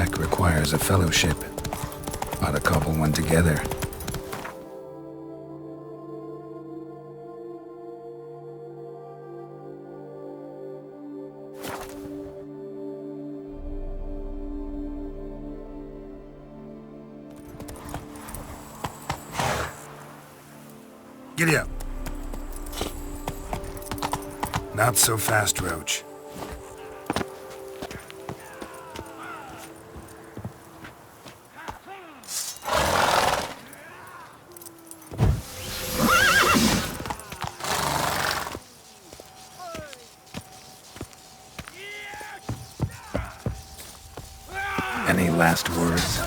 pack requires a fellowship. Ought to cobble one together. Giddy up. Not so fast, Roach. Any last words?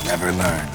Never learn.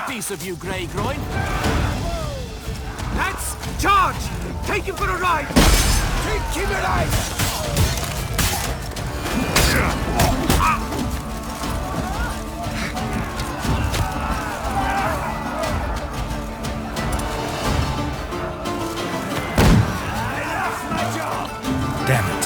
Piece of you, Grey Groin. Lads, charge! Take him for a ride! Take him alive! Damn it.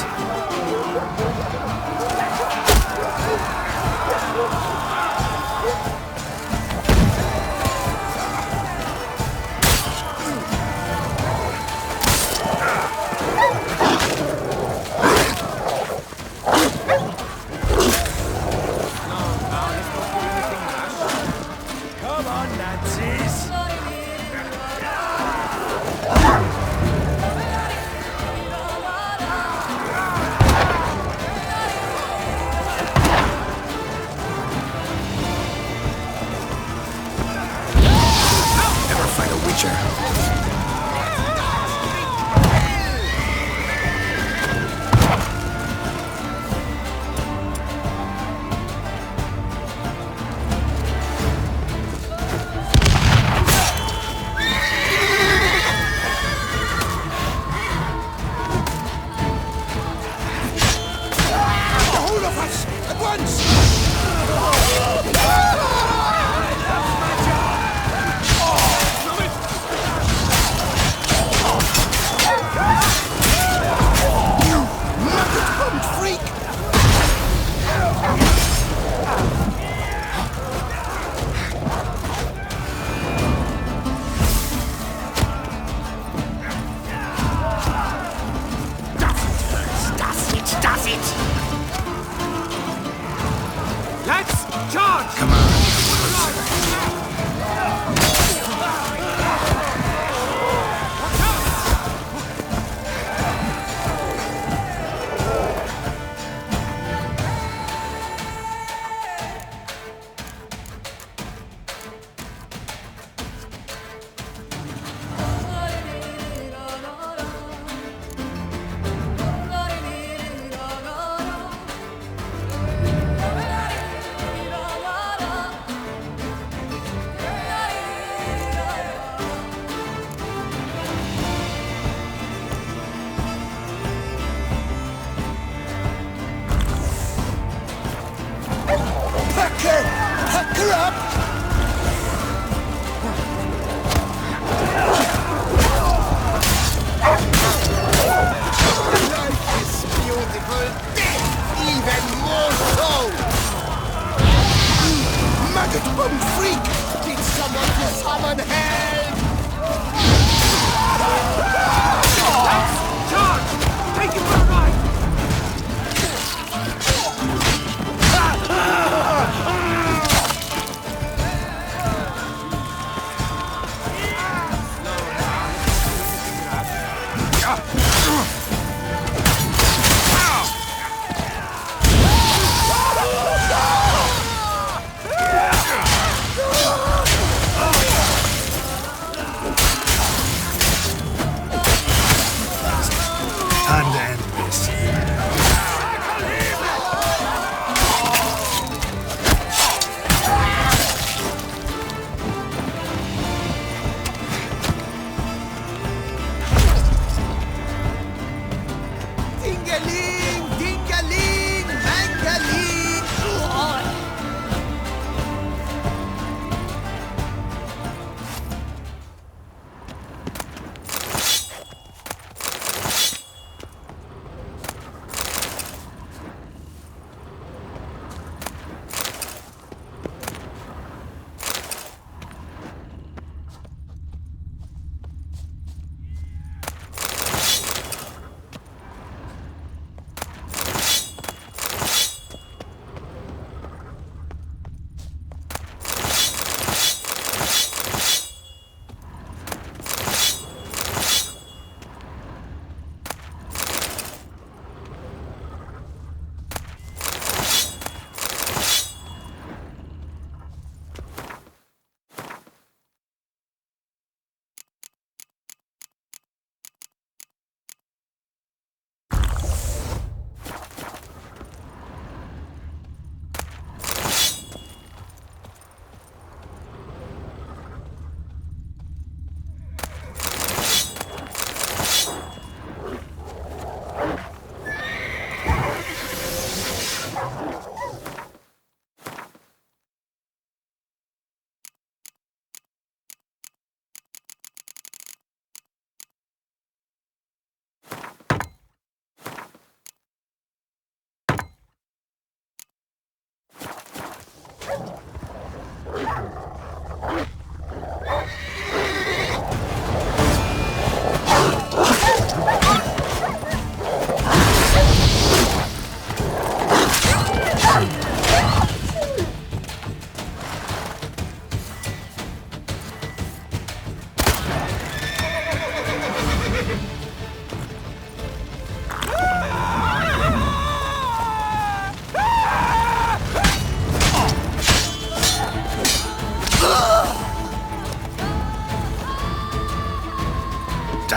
Die.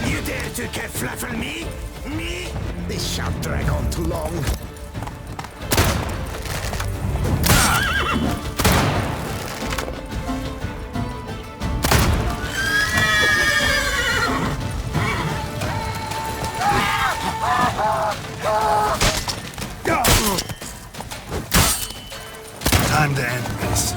You dare to kerfluffle me? Me? This shan't drag on too long. Time to end this.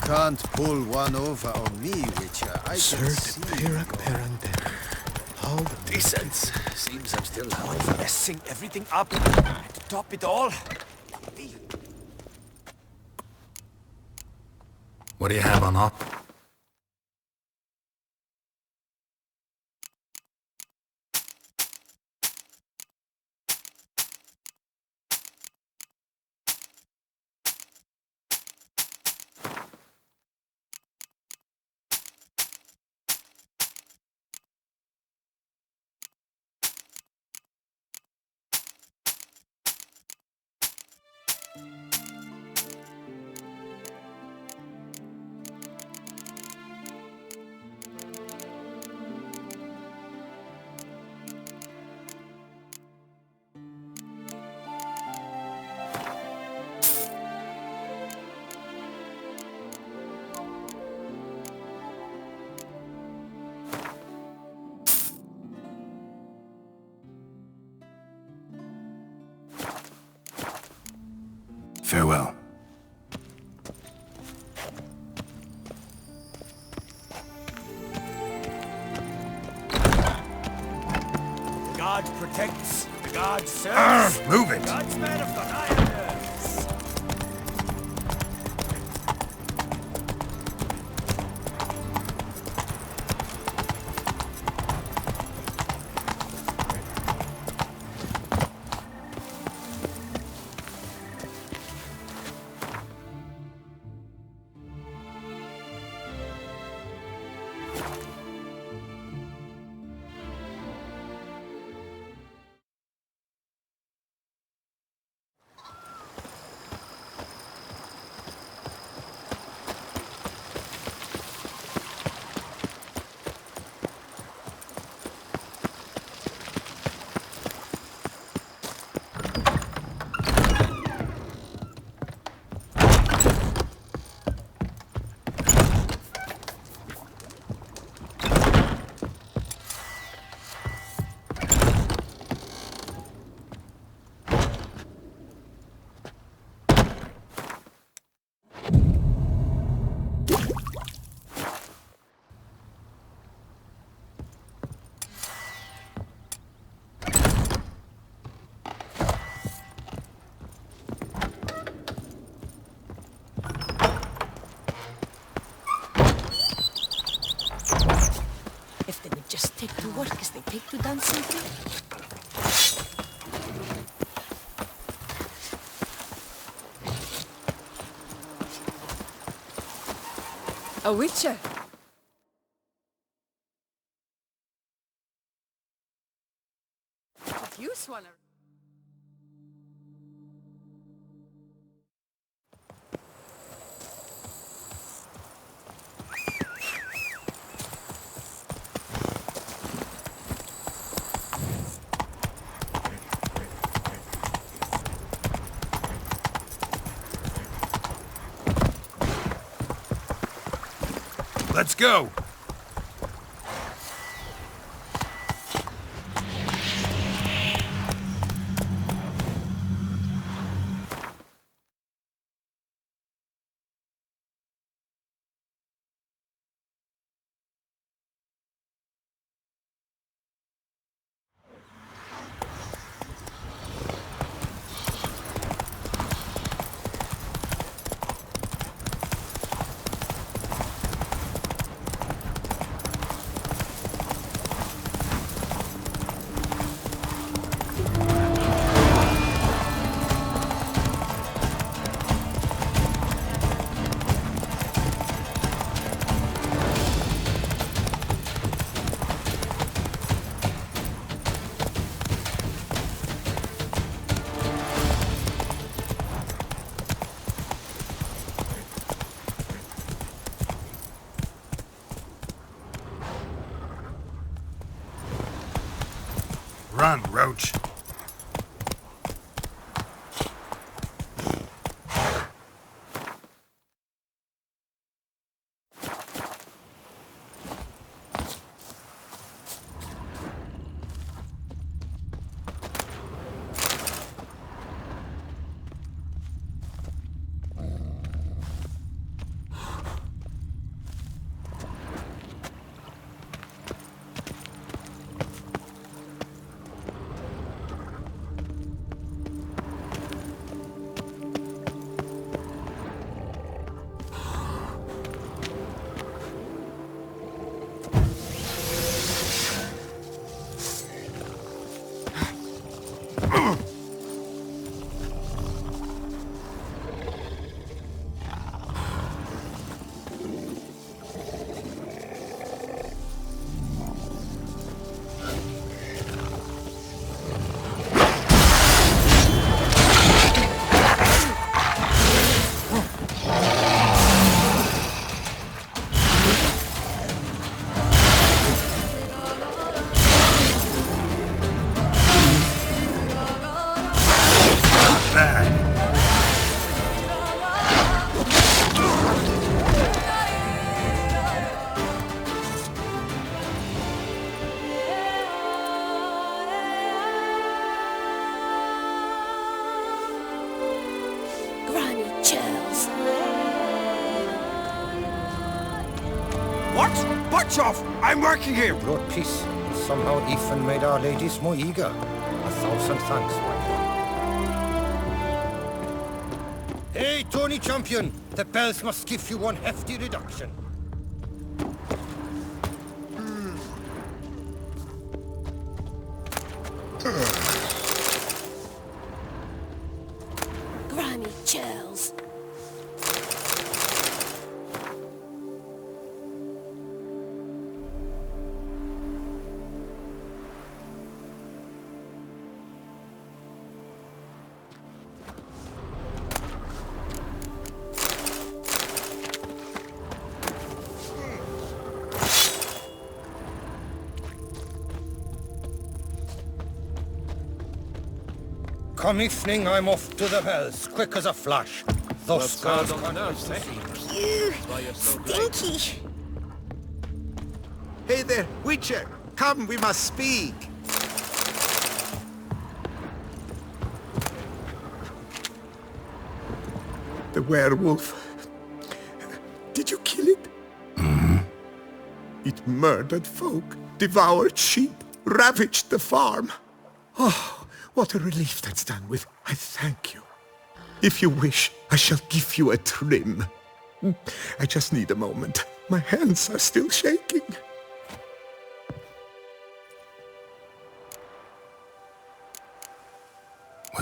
Can't pull one over on me, Witcher. I can see. How decent. Seems I'm still messing everything up. To top it all. What do you have on op? Farewell. God protects, the God serves. Move it! God's man have got iron nerves. To work is the pig to dance simply? A witcher? If you swallow... Let's go! Run, Roach. What? Butch off! I'm working here! Brought peace, and somehow Ethan made our ladies more eager. 1,000 thanks, my lord. Hey, Tony Champion! The bells must give you one hefty reduction. Granny Chills. Come evening, I'm off to the bells, quick as a flash. Thus goes Ew, stinky. Hey there, Witcher! Come, we must speak! The werewolf. Did you kill it? It murdered folk, devoured sheep, ravaged the farm. Oh, what a relief that's done with. I thank you. If you wish, I shall give you a trim. I just need a moment. My hands are still shaking.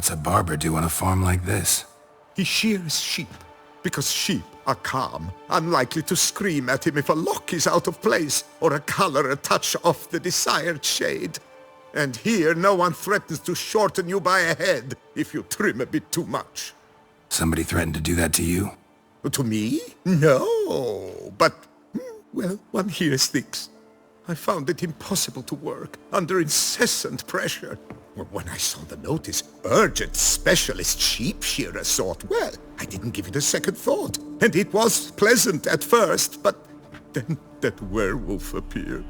What's a barber do on a farm like this? He shears sheep, because sheep are calm, unlikely to scream at him if a lock is out of place or a color a touch off the desired shade. And here no one threatens to shorten you by a head if you trim a bit too much. Somebody threatened to do that to you? To me? No, but, well, one hears things. I found it impossible to work under incessant pressure. When I saw the notice, urgent specialist sheep shearer sort, well, I didn't give it a second thought. And it was pleasant at first, but then that werewolf appeared.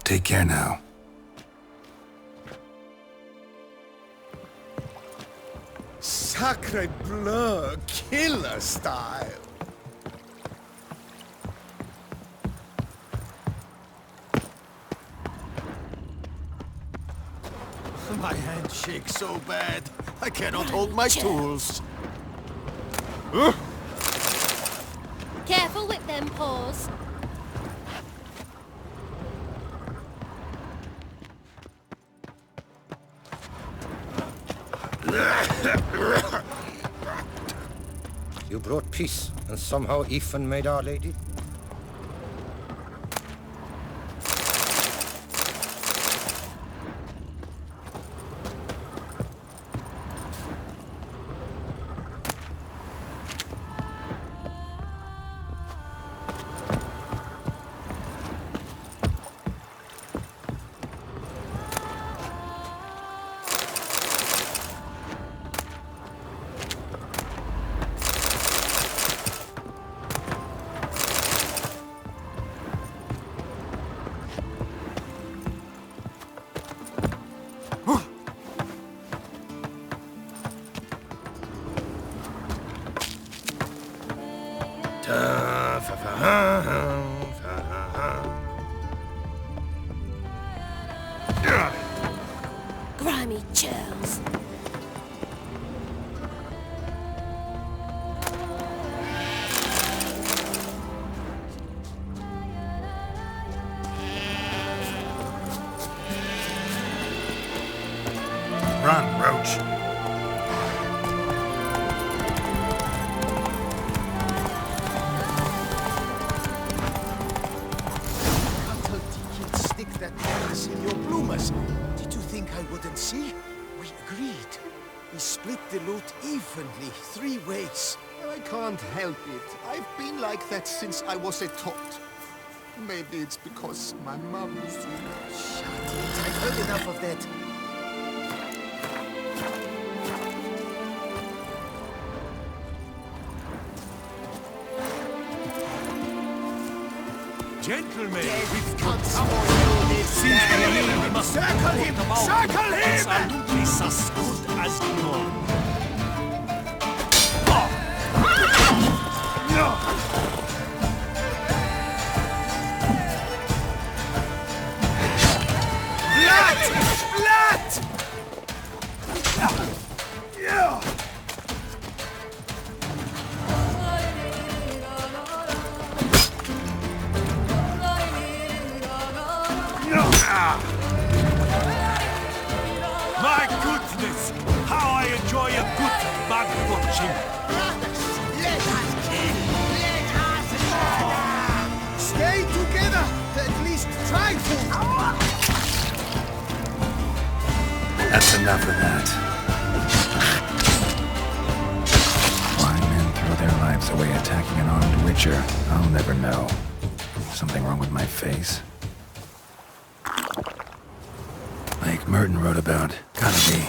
Take care now. Sacre bleu, killer style. My hand shakes so bad, I cannot hold my tools. Careful with them paws. You brought peace, and somehow Ethan made Our Lady? Grimy churls. Run, Roach. Stick that glass in your bloomers. Did you think I wouldn't see? We agreed. We split the loot evenly, 3 ways. I can't help it. I've been like that since I was a tot. Maybe it's because my mom is... Shut it, I've heard enough of that. Gentlemen, We've come for you, seize the enemy. We must Circle him! put them out. Circle him! Absolutely as good as done. My goodness, how I enjoy a good bug watching. Let us kill! Let us murder! Stay together! At least try to! That's enough of that. Why men throw their lives away attacking an armed witcher, I'll never know. Something wrong with my face? Like Merton wrote about. Gotta be.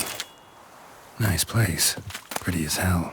Nice place. Pretty as hell.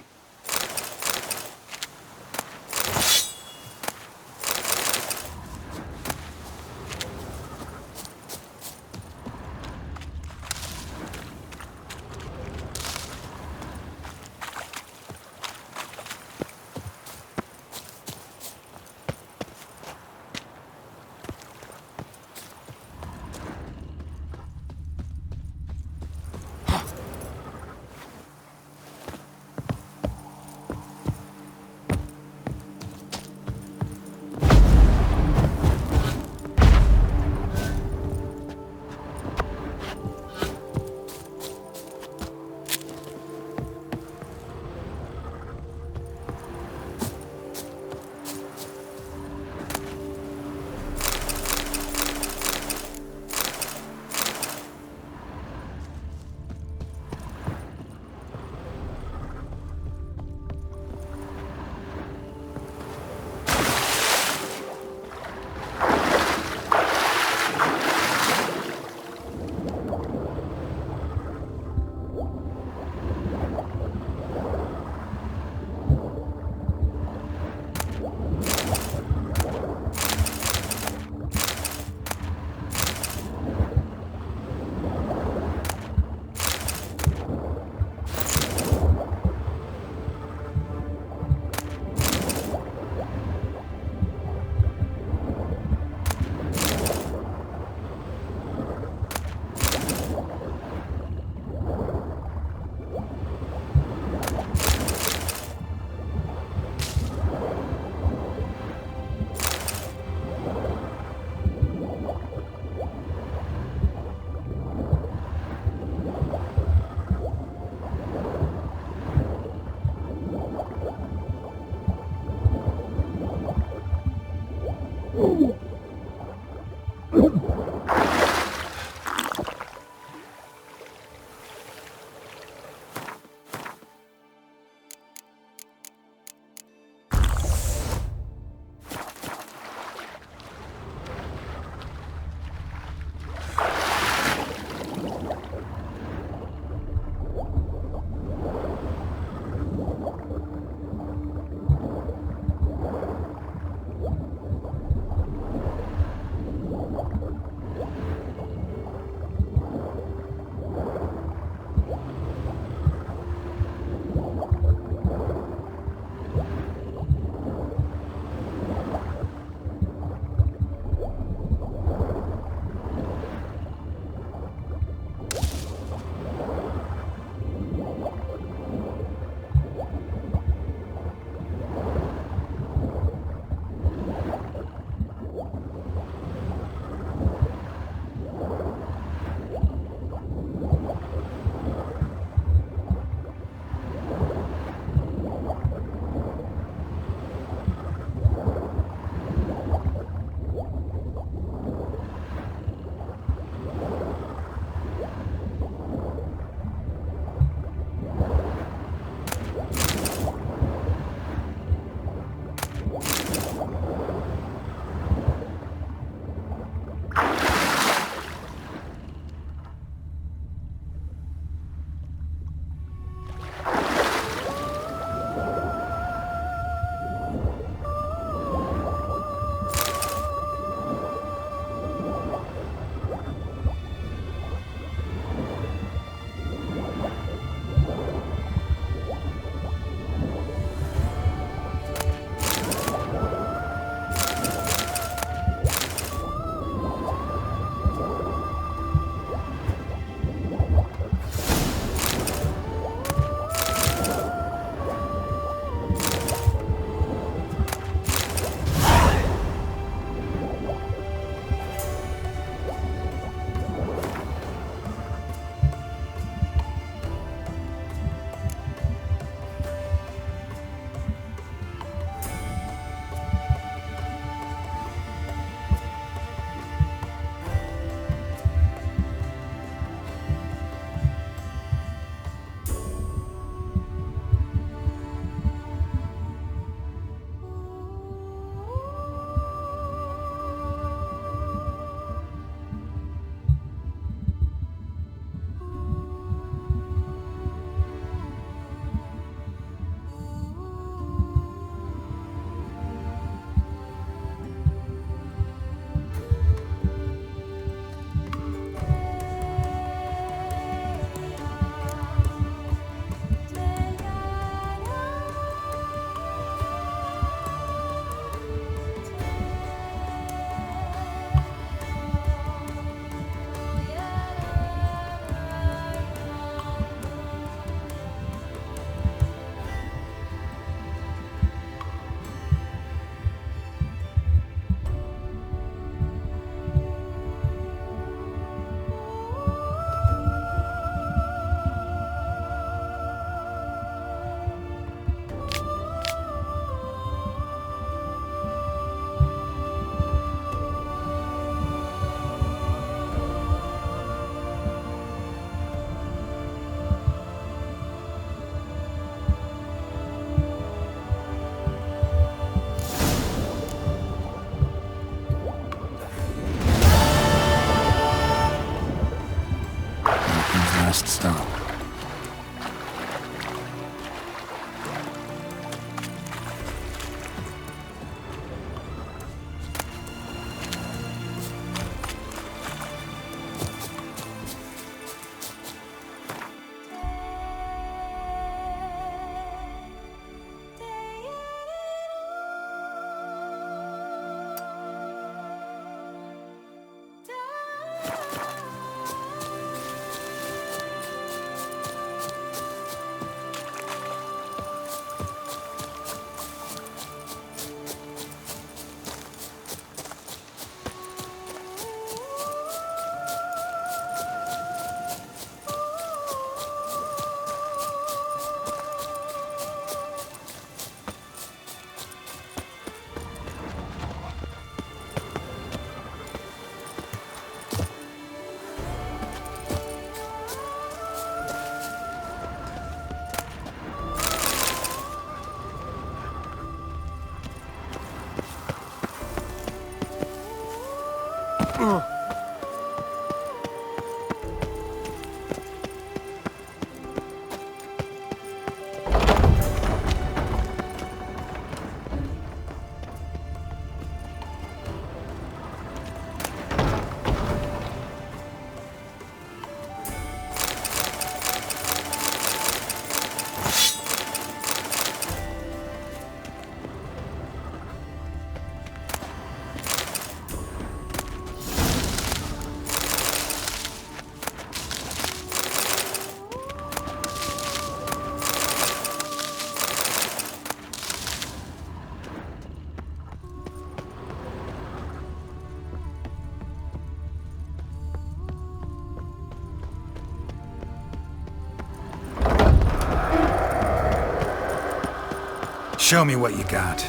Show me what you got.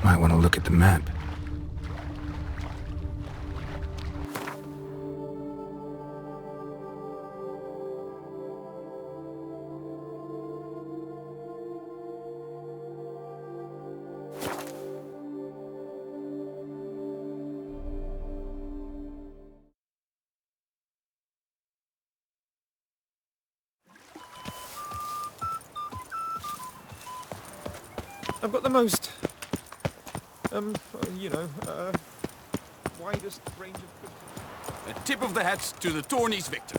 Might want to look at the map. I've got the most, widest range of... A tip of the hat to the tourney's victor.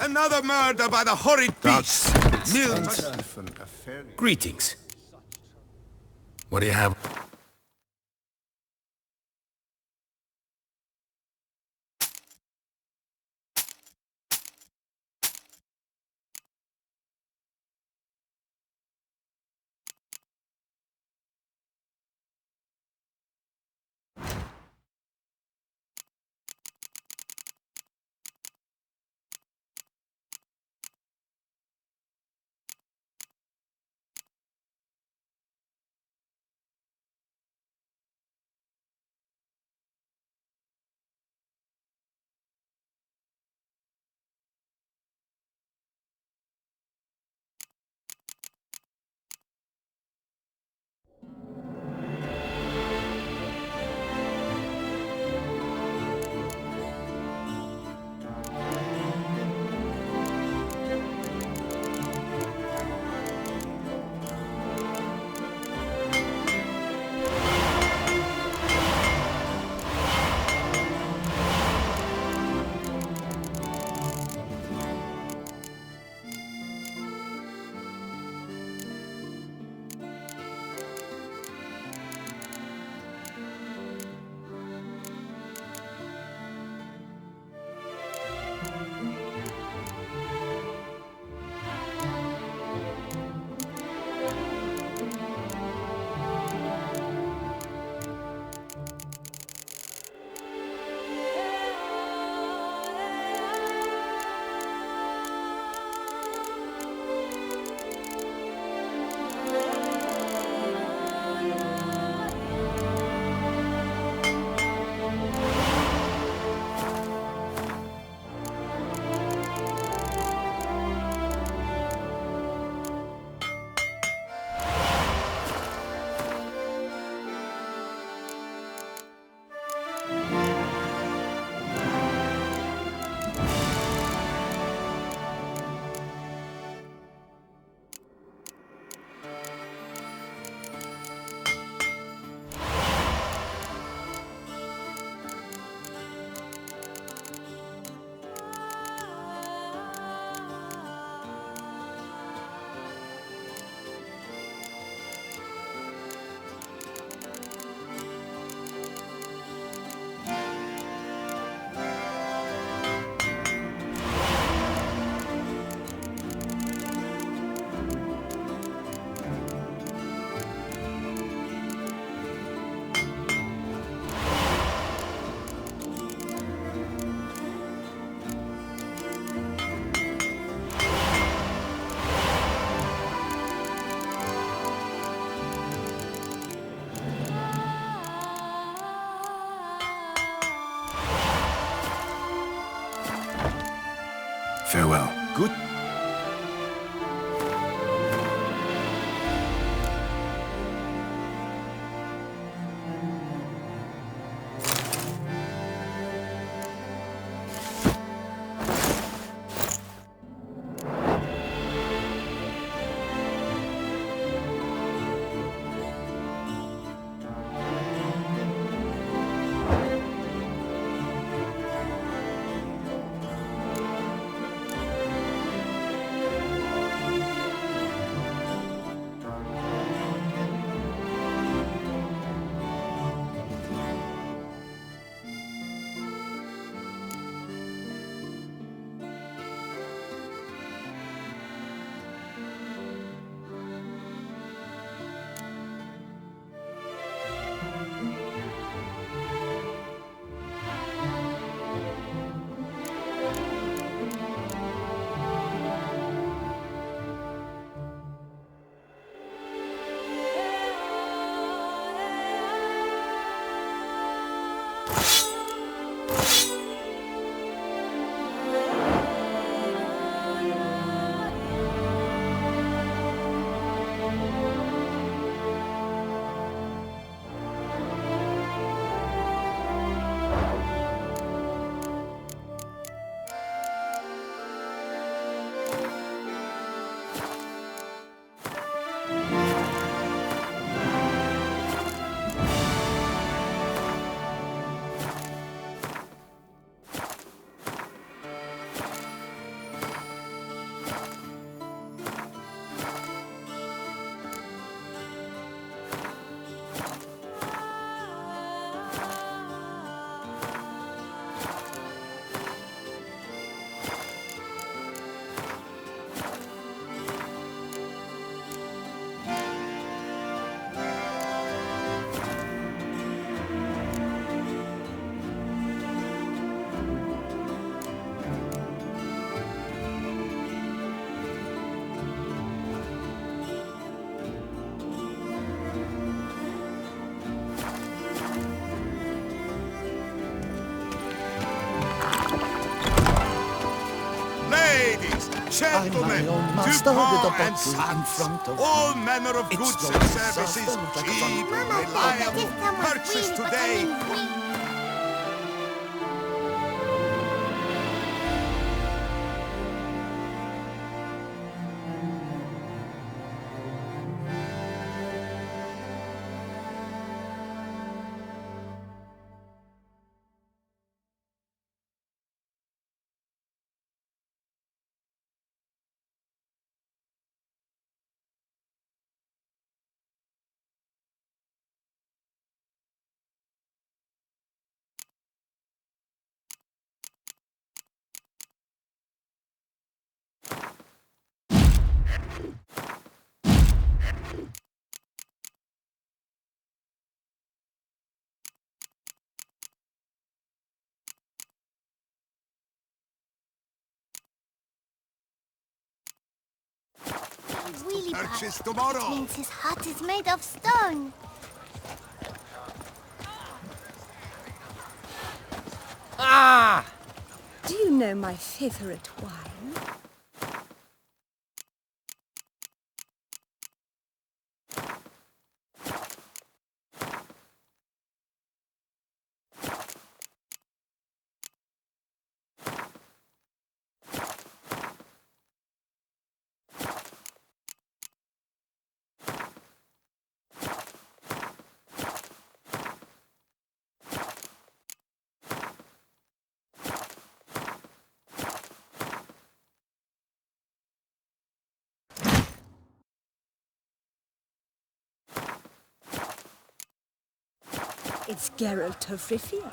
Another murder by the horrid beast! Greetings. What do you have? my own master with a bottle in front of all me. manner of It's goods no and services, soft like a cheap, fun- reliable, purchased today. Really bad. Purchase tomorrow. Means his heart is made of stone. Do you know my favorite wine? It's Geralt of Rivia.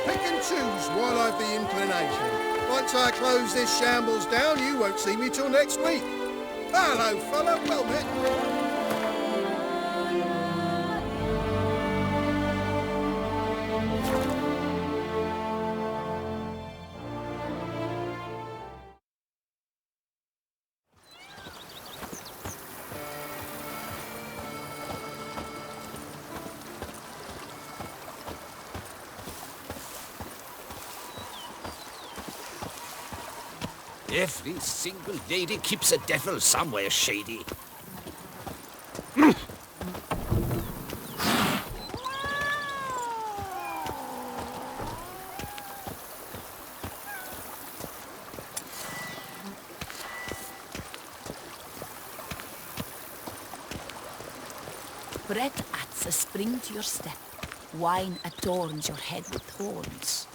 Pick and choose while I've the inclination. Once I close this shambles down, you won't see me till next week. Hello, fella. Well met. Every single lady keeps a devil somewhere shady. Bread adds a spring to your step. Wine adorns your head with thorns.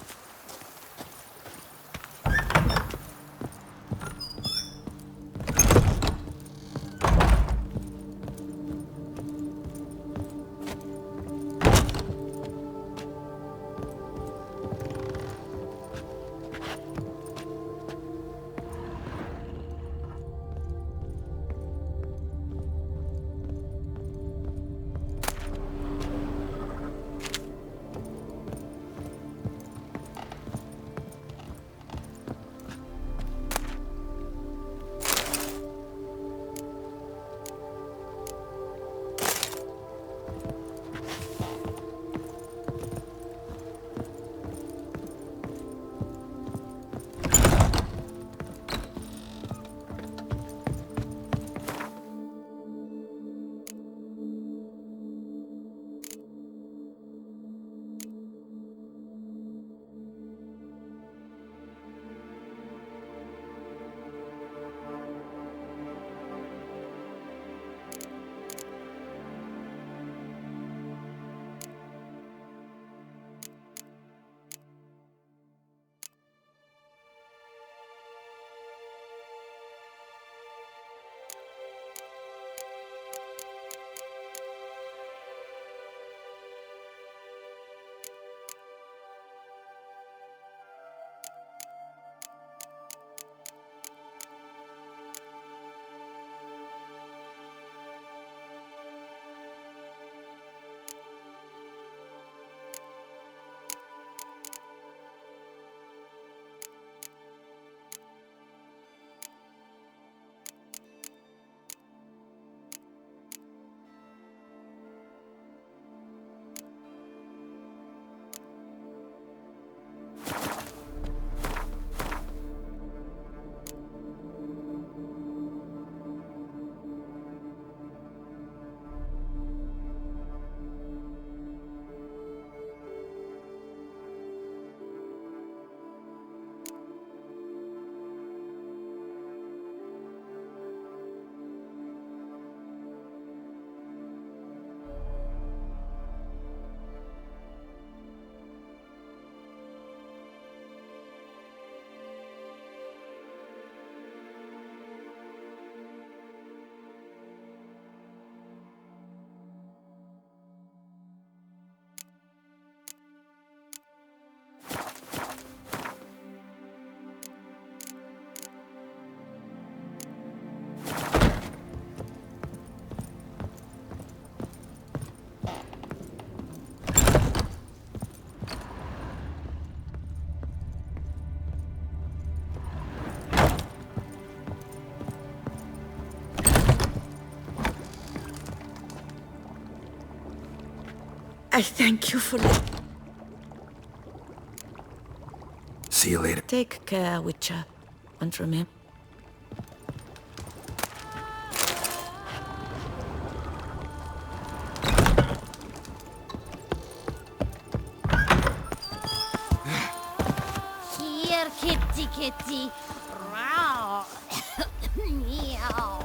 I thank you for... See you later. Take care, Witcher. And remember... Here, kitty, kitty. Meow. Meow.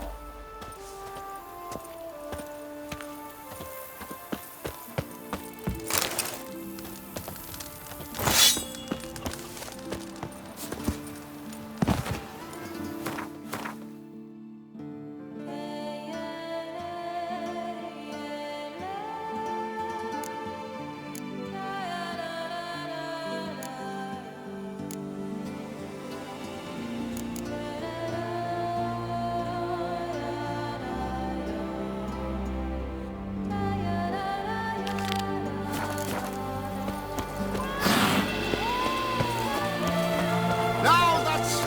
Now that's...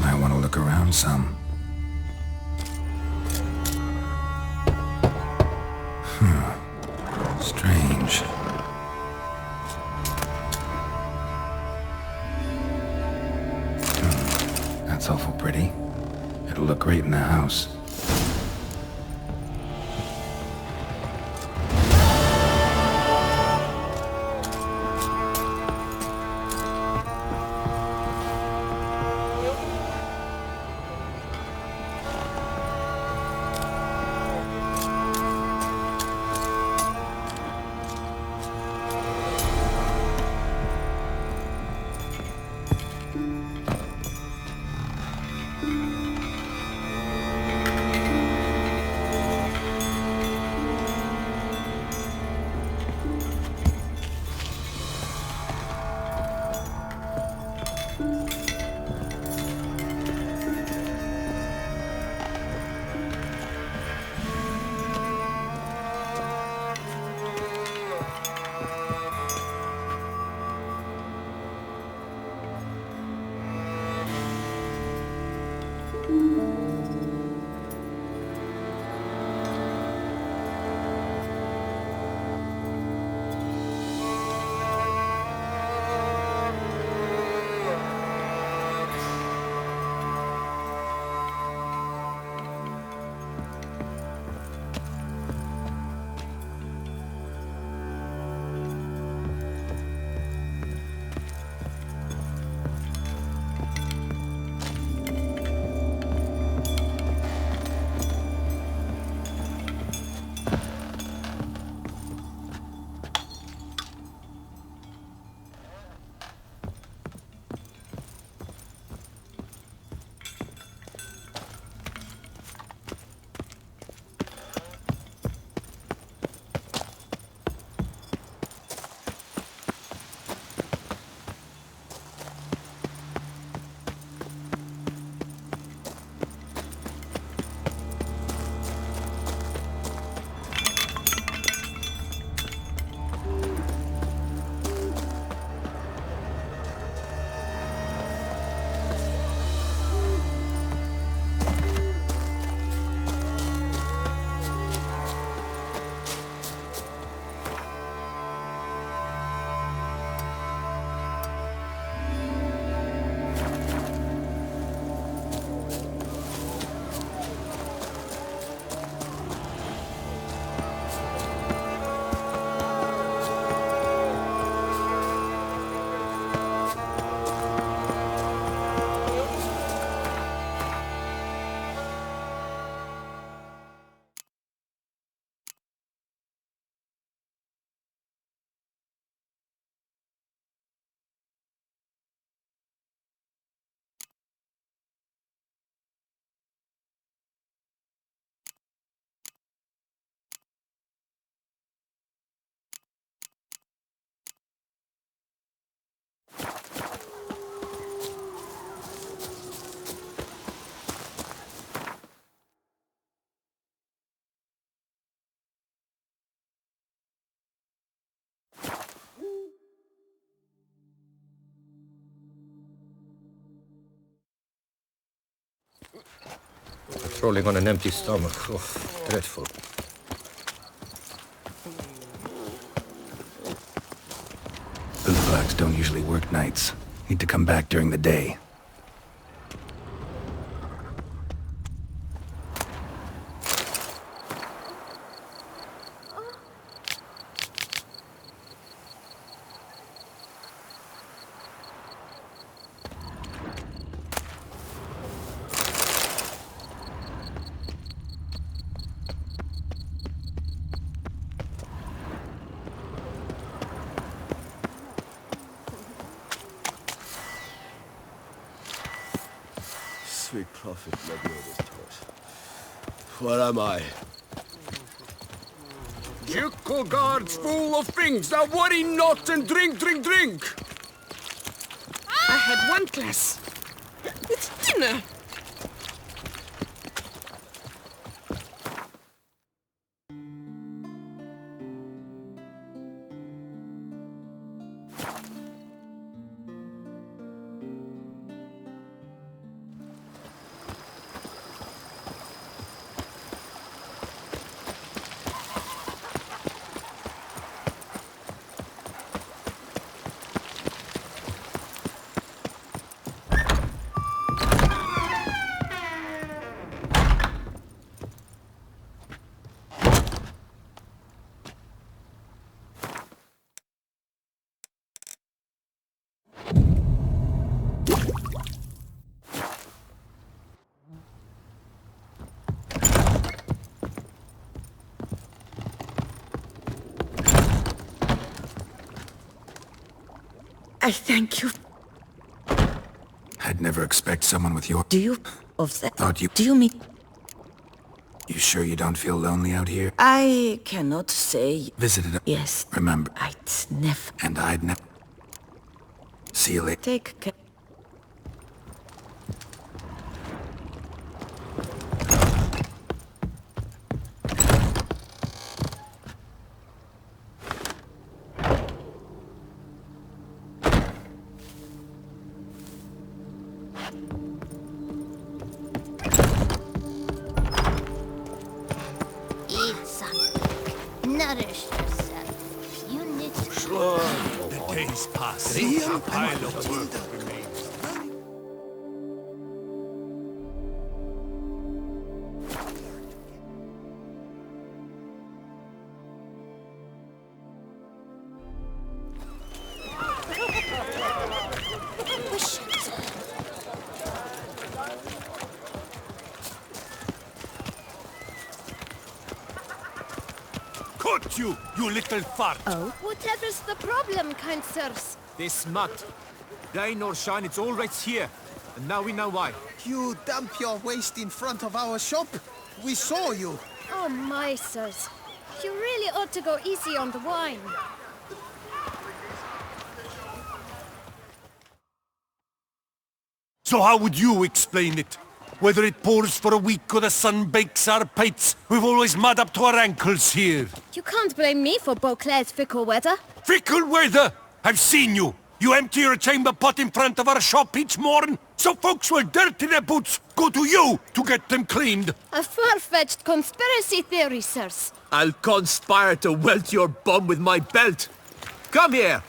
Might want to look around some. Strange. That's awful pretty. It'll look great in the house. Patrolling on an empty stomach. Oh, dreadful. Bootblacks don't usually work nights. Need to come back during the day. Sweet prophet, let me this torch. Where am I? Ducal guards full of things. Now worry not and drink, drink, drink. I had one glass. It's dinner. I thank you. I'd never expect someone with your... Do you... of that... Thought you... Do you mean... You sure you don't feel lonely out here? I cannot say... Visited a... Yes. Remember. I'd never... And I'd never... See you later. Take care. Eat something. Nourish yourself. You need to... The days pass. A pile of work remains. Caught you, you little fart! Oh? Whatever's the problem, kind sirs? This mud. Rain or shine, it's all right here. And now we know why. You dump your waste in front of our shop? We saw you. Oh, my sirs. You really ought to go easy on the wine. So how would you explain it? Whether it pours for a week or the sun bakes our pates, we've always mud up to our ankles here. You can't blame me for Beauclair's fickle weather. Fickle weather! I've seen you! You empty your chamber pot in front of our shop each morn, so folks will dirty their boots go to you to get them cleaned. A far-fetched conspiracy theory, sirs. I'll conspire to welt your bum with my belt. Come here!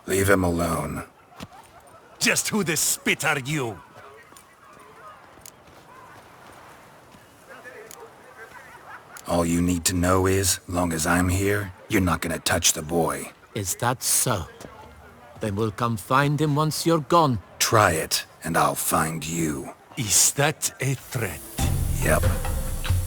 Leave him alone. Just who the spit are you? All you need to know is, long as I'm here, you're not gonna touch the boy. Is that so? Then we'll come find him once you're gone. Try it, and I'll find you. Is that a threat? Yep.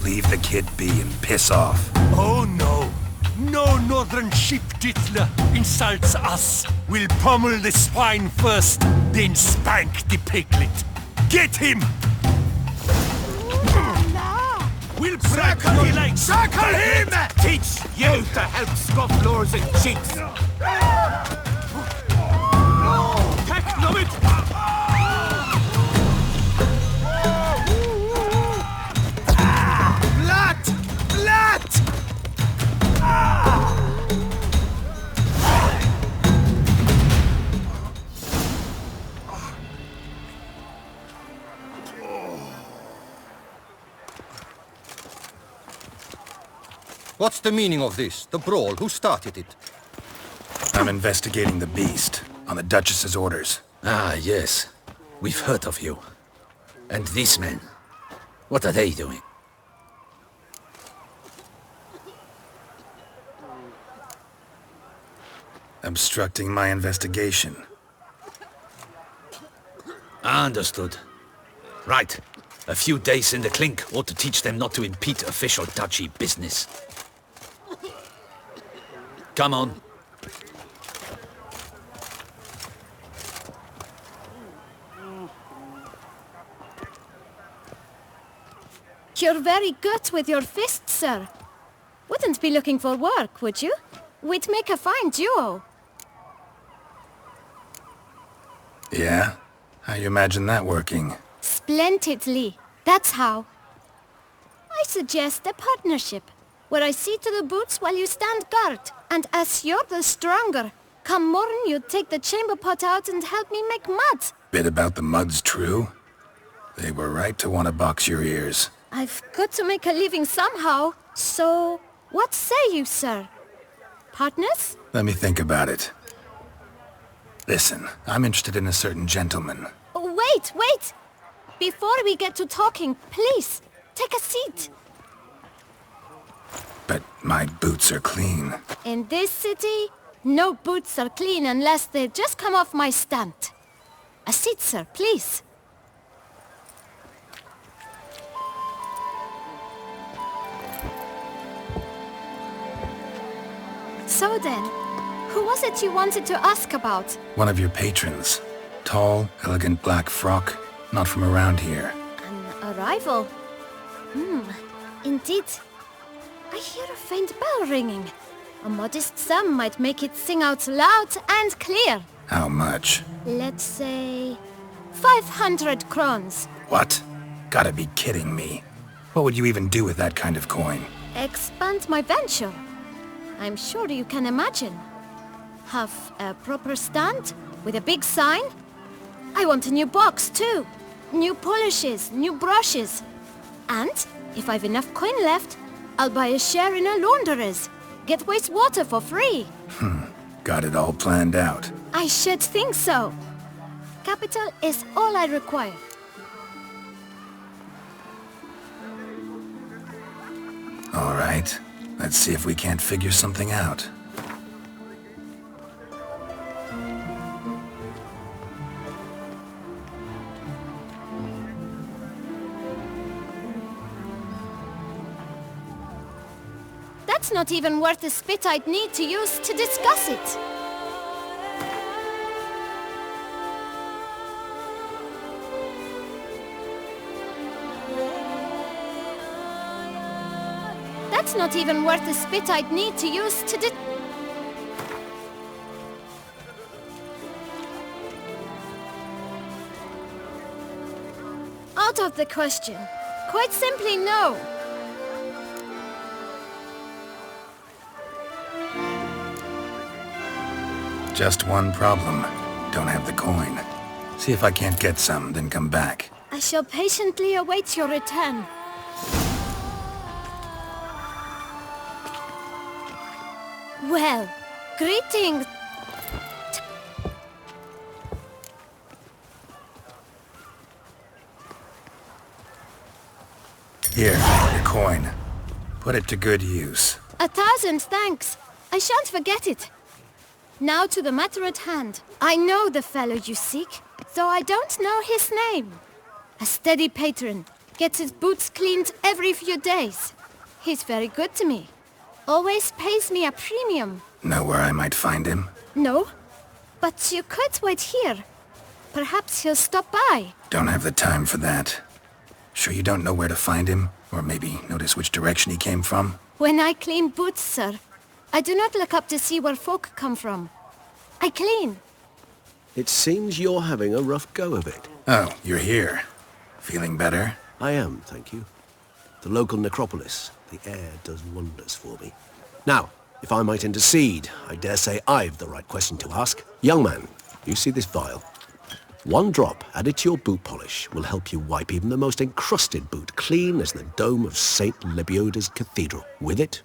Leave the kid be and piss off. Oh no! No northern sheep diddler insults us. We'll pummel the swine first, then spank the piglet. Get him! We'll break your legs! Circle him! Teach you to help scofflaws and cheats! Heck, numb it! Blood! Blood! What's the meaning of this? The brawl? Who started it? I'm investigating the beast, on the Duchess's orders. Ah, yes. We've heard of you. And these men, what are they doing? Obstructing my investigation. Understood. Right. A few days in the clink ought to teach them not to impede official duchy business. Come on. You're very good with your fists, sir. Wouldn't be looking for work, would you? We'd make a fine duo. Yeah? How you imagine that working? Splendidly. That's how. I suggest a partnership, where I see to the boots while you stand guard. And as you're the stronger, come morn you take the chamber pot out and help me make mud. Bit about the mud's true? They were right to want to box your ears. I've got to make a living somehow, so what say you, sir? Partners? Let me think about it. Listen, I'm interested in a certain gentleman. Oh, wait! Before we get to talking, please, take a seat. But my boots are clean. In this city, no boots are clean unless they just come off my stand. A seat, sir, please. So then, who was it you wanted to ask about? One of your patrons. Tall, elegant black frock. Not from around here. An arrival? Indeed. I hear a faint bell ringing. A modest sum might make it sing out loud and clear. How much? Let's say 500 crowns. What? Gotta be kidding me. What would you even do with that kind of coin? Expand my venture. I'm sure you can imagine. Have a proper stand with a big sign. I want a new box too. New polishes, new brushes. And if I've enough coin left, I'll buy a share in a launderer's. Get wastewater for free. Got it all planned out. I should think so. Capital is all I require. All right. Let's see if we can't figure something out. That's not even worth the spit I'd need to use to discuss it. That's not even worth the spit I'd need to use to Out of the question. Quite simply, no. Just one problem. Don't have the coin. See if I can't get some, then come back. I shall patiently await your return. Well, greetings. Here, your coin. Put it to good use. 1,000 thanks. I shan't forget it. Now to the matter at hand. I know the fellow you seek, though I don't know his name. A steady patron. Gets his boots cleaned every few days. He's very good to me. Always pays me a premium. Know where I might find him? No, but you could wait here. Perhaps he'll stop by. Don't have the time for that. Sure you don't know where to find him? Or maybe notice which direction he came from? When I clean boots, sir, I do not look up to see where folk come from. I clean. It seems you're having a rough go of it. Oh, you're here. Feeling better? I am, thank you. The local necropolis. The air does wonders for me. Now, if I might intercede, I dare say I've the right question to ask. Young man, you see this vial? One drop added to your boot polish will help you wipe even the most encrusted boot clean as the dome of St. Lebioda's Cathedral. With it,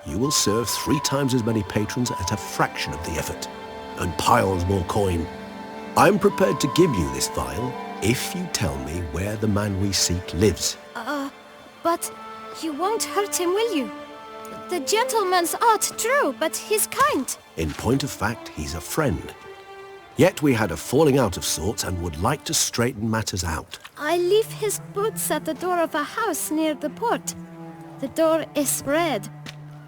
you will serve 3 times as many patrons at a fraction of the effort, and piles more coin. I'm prepared to give you this vial if you tell me where the man we seek lives. But you won't hurt him, will you? The gentleman's art, true, but he's kind. In point of fact, he's a friend. Yet we had a falling out of sorts and would like to straighten matters out. I leave his boots at the door of a house near the port. The door is red,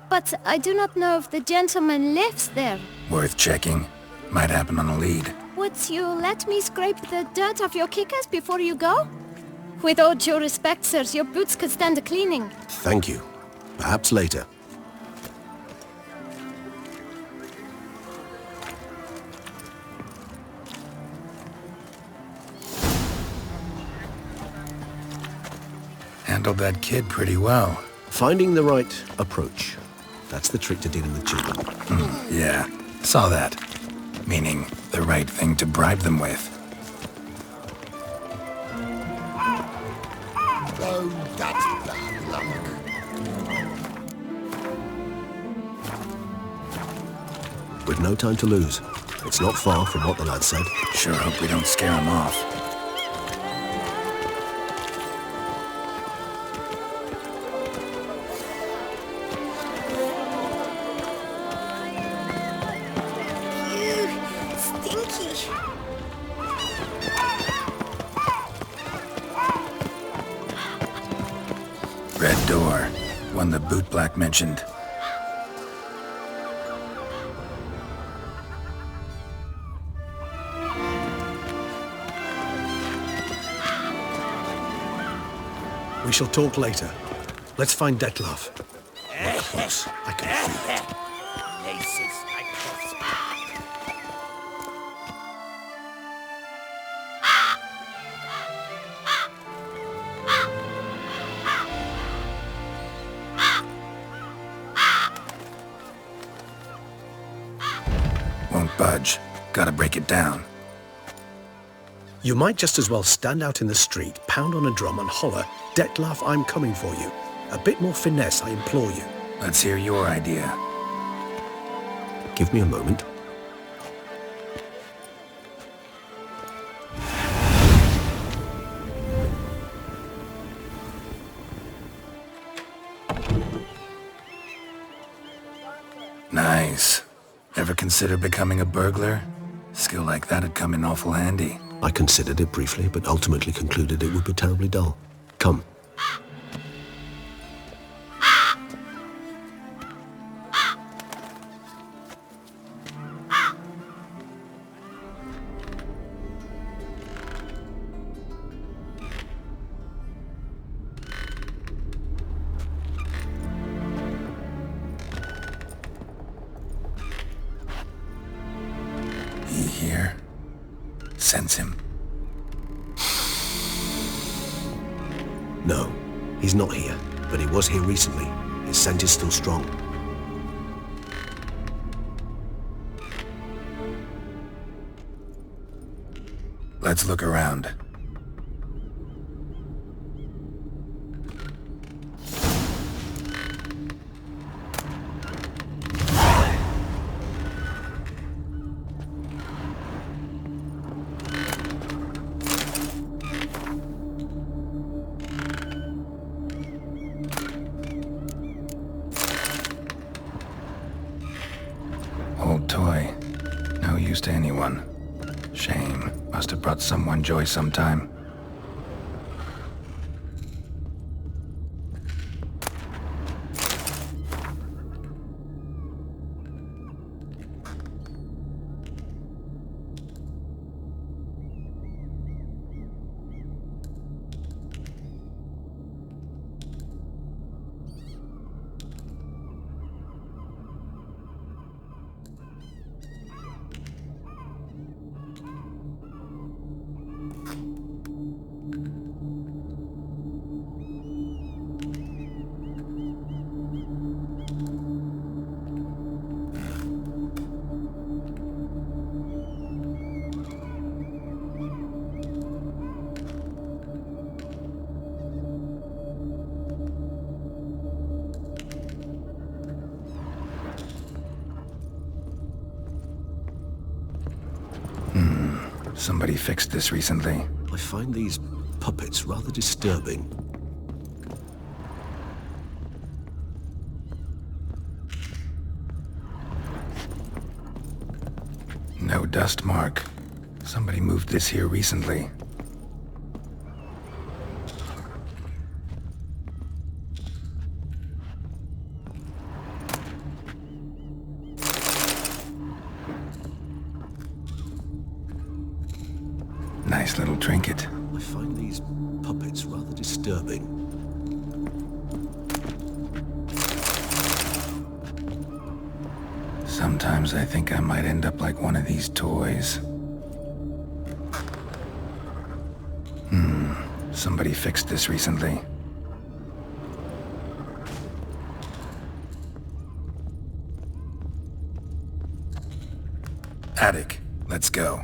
but I do not know if the gentleman lives there. Worth checking. Might happen on a lead. Would you let me scrape the dirt off your kickers before you go? With all due respect, sirs, your boots could stand a cleaning. Thank you. Perhaps later. Handled that kid pretty well. Finding the right approach. That's the trick to dealing with children. Yeah, saw that. Meaning, the right thing to bribe them with. Oh, that's bad luck. We've no time to lose. It's not far from what the lad said. Sure hope we don't scare him off. Stinky. Red door. One the bootblack mentioned. We shall talk later. Let's find Detlef. We're close. I can feel it. Laces like puffs back. Won't budge. Gotta break it down. You might just as well stand out in the street, pound on a drum and holler, "Detlef, I'm coming for you." A bit more finesse, I implore you. Let's hear your idea. Give me a moment. Nice. Ever consider becoming a burglar? Skill like that'd come in awful handy. I considered it briefly, but ultimately concluded it would be terribly dull. Come. He here? Sense him. No, he's not here, but he was here recently. His scent is still strong. Let's look around. Old toy. No use to anyone. Shame. Must have brought someone joy sometime. Somebody fixed this recently. I find these puppets rather disturbing. No dust mark. Somebody moved this here recently. Nice little trinket. I find these puppets rather disturbing. Sometimes I think I might end up like one of these toys. Somebody fixed this recently. Attic, let's go.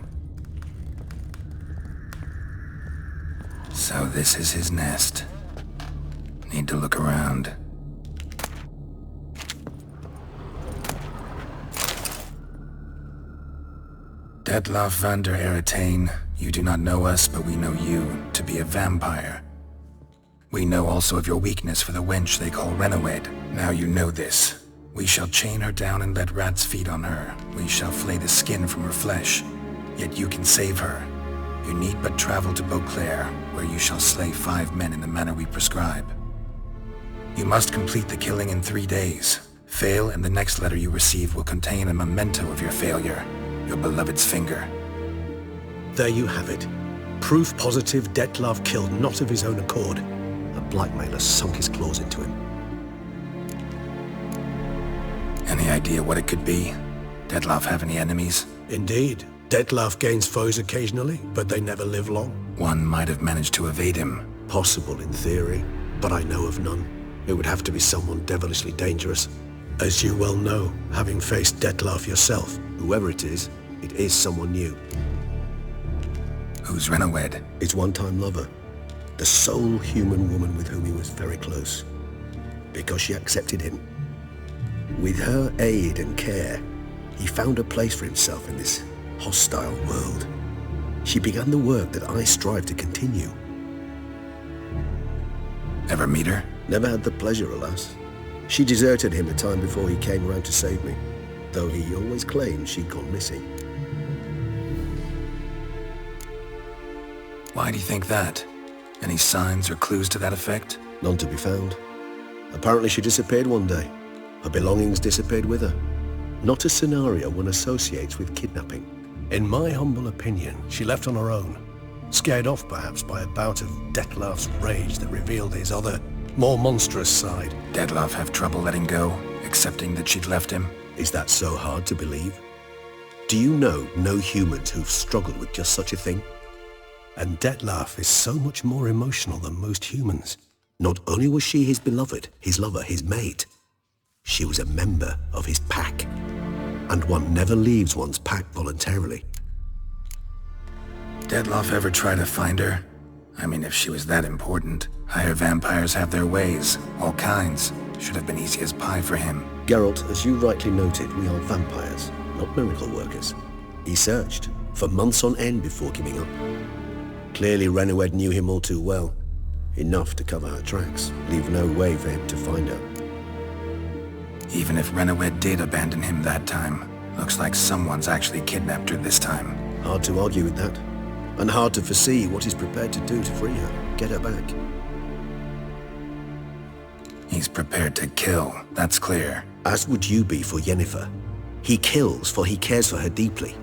So this is his nest. Need to look around. Detlav van der Eretain, you do not know us, but we know you to be a vampire. We know also of your weakness for the wench they call Renawed. Now you know this. We shall chain her down and let rats feed on her. We shall flay the skin from her flesh. Yet you can save her. You need but travel to Beauclair, where you shall slay 5 men in the manner we prescribe. You must complete the killing in 3 days. Fail, and the next letter you receive will contain a memento of your failure. Your beloved's finger. There you have it. Proof positive Detlav killed not of his own accord. A blackmailer sunk his claws into him. Any idea what it could be? Detlav have any enemies? Indeed. Detlav gains foes occasionally, but they never live long. One might have managed to evade him. Possible in theory, but I know of none. It would have to be someone devilishly dangerous. As you well know, having faced Detlav yourself, whoever it is someone new. Who's Renawed? His one-time lover. The sole human woman with whom he was very close. Because she accepted him. With her aid and care, he found a place for himself in this hostile world. She began the work that I strive to continue. Ever meet her? Never had the pleasure, alas. She deserted him a time before he came around to save me, though he always claimed she'd gone missing. Why do you think that? Any signs or clues to that effect? None to be found. Apparently she disappeared one day. Her belongings disappeared with her. Not a scenario one associates with kidnapping. In my humble opinion, she left on her own. Scared off perhaps by a bout of Detlav's rage that revealed his other, more monstrous side. Detlav have trouble letting go, accepting that she'd left him? Is that so hard to believe? Do you know no humans who've struggled with just such a thing? And Detlav is so much more emotional than most humans. Not only was she his beloved, his lover, his mate, she was a member of his pack. And one never leaves one's pack voluntarily. Detlav ever try to find her? I mean, if she was that important. Higher vampires have their ways, all kinds. Should have been easy as pie for him. Geralt, as you rightly noted, we are vampires, not miracle workers. He searched for months on end before giving up. Clearly Renawed knew him all too well. Enough to cover her tracks, leave no way for him to find her. Even if Renawed did abandon him that time, looks like someone's actually kidnapped her this time. Hard to argue with that. And hard to foresee what he's prepared to do to free her, get her back. He's prepared to kill, that's clear. As would you be for Yennefer. He kills for he cares for her deeply.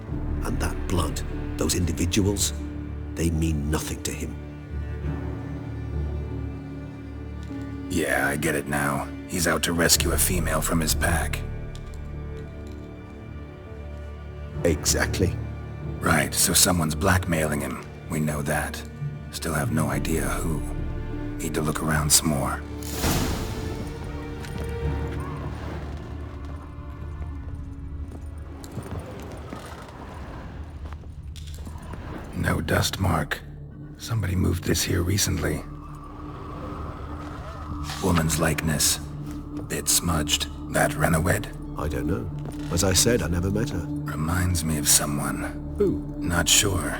And that blood, those individuals, they mean nothing to him. Yeah, I get it now. He's out to rescue a female from his pack. Exactly. Right, so someone's blackmailing him. We know that. Still have no idea who. Need to look around some more. No dust mark. Somebody moved this here recently. Woman's likeness. Bit smudged. That Renawed? I don't know. As I said, I never met her. Reminds me of someone. Who? Not sure.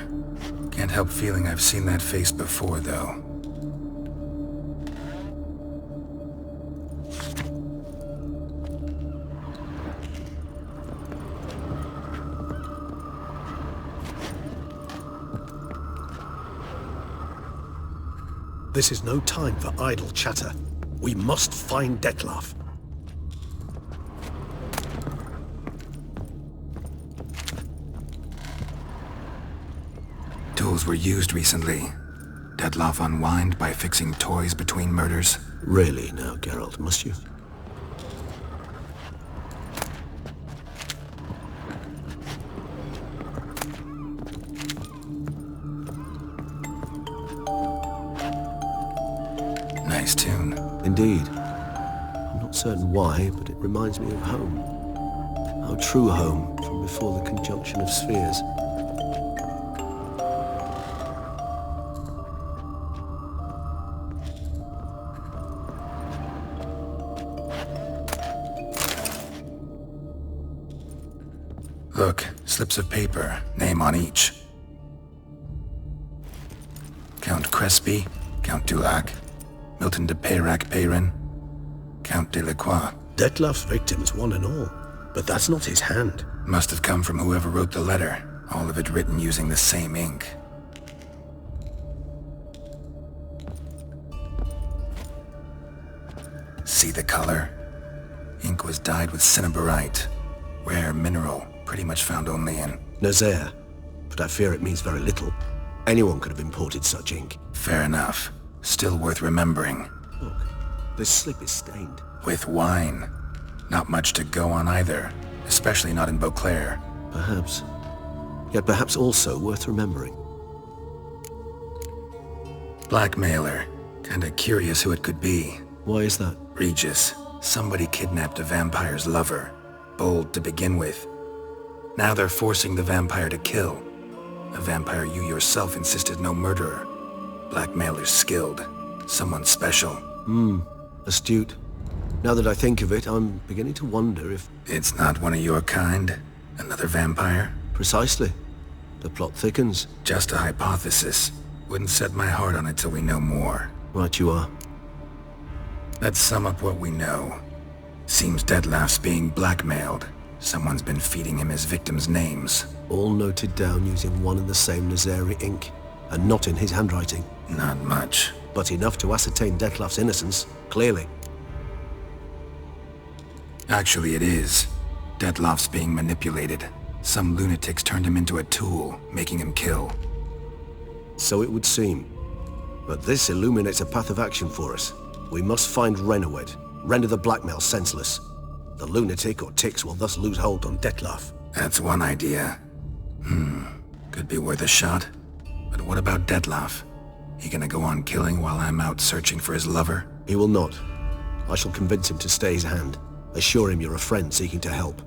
Can't help feeling I've seen that face before, though. This is no time for idle chatter. We must find Dettlaff. Tools were used recently. Dettlaff unwind by fixing toys between murders. Really now, Geralt, must you? Nice tune. Indeed. I'm not certain why, but it reminds me of home. Our true home from before the conjunction of spheres. Look, slips of paper, name on each. Count Crespi, Count Dulac, Milton de Peyrac-Peyrin, Count Delacroix. Dettlaff's victims, one and all. But that's not his hand. Must have come from whoever wrote the letter, all of it written using the same ink. See the color? Ink was dyed with cinnabarite, rare mineral, pretty much found only in Nazaire, but I fear it means very little. Anyone could have imported such ink. Fair enough. Still worth remembering. Look, this slip is stained. With wine. Not much to go on either, especially not in Beauclair. Perhaps. Yet perhaps also worth remembering. Blackmailer. Kinda curious who it could be. Why is that? Regis. Somebody kidnapped a vampire's lover. Bold to begin with. Now they're forcing the vampire to kill. A vampire you yourself insisted no murderer. Blackmailer's skilled. Someone special. Astute. Now that I think of it, I'm beginning to wonder if... It's not one of your kind? Another vampire? Precisely. The plot thickens. Just a hypothesis. Wouldn't set my heart on it till we know more. Right you are. Let's sum up what we know. Seems Dettlaff's being blackmailed. Someone's been feeding him his victims' names. All noted down using one and the same Nazaire ink, and not in his handwriting. Not much. But enough to ascertain Dettlaff's innocence, clearly. Actually, it is. Dettlaff's being manipulated. Some lunatics turned him into a tool, making him kill. So it would seem. But this illuminates a path of action for us. We must find Renowed, render the blackmail senseless. The lunatic or ticks will thus lose hold on Dettlaff. That's one idea. Could be worth a shot. But what about Dettlaff? He gonna go on killing while I'm out searching for his lover? He will not. I shall convince him to stay his hand. Assure him you're a friend seeking to help.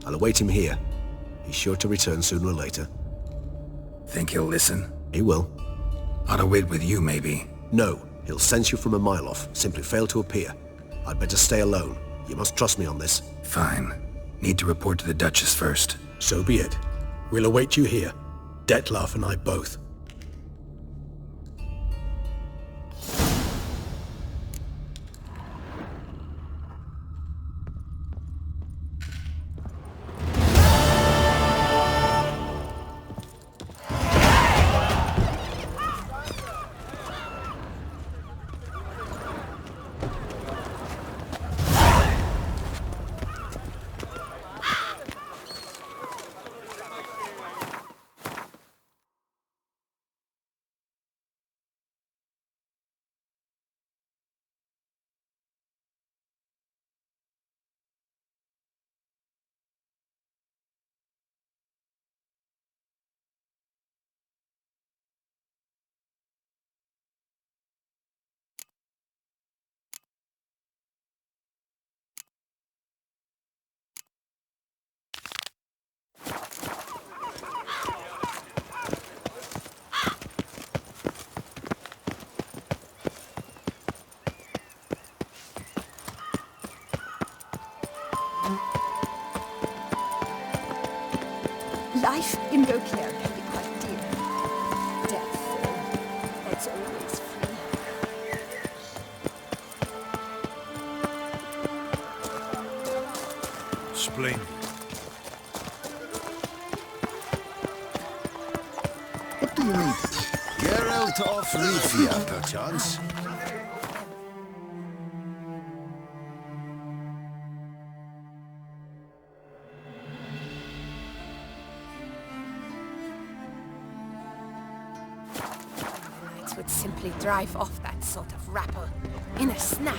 I'll await him here. He's sure to return sooner or later. Think he'll listen? He will. Ought to wait with you, maybe. No, he'll sense you from a mile off. Simply fail to appear. I'd better stay alone. You must trust me on this. Fine. Need to report to the Duchess first. So be it. We'll await you here. Dettlaff and I both. Life in Beauclair can be quite dear. Splendid. What do you need? Geralt of Rivia, perchance? It would simply drive off that sort of rabble in a snap.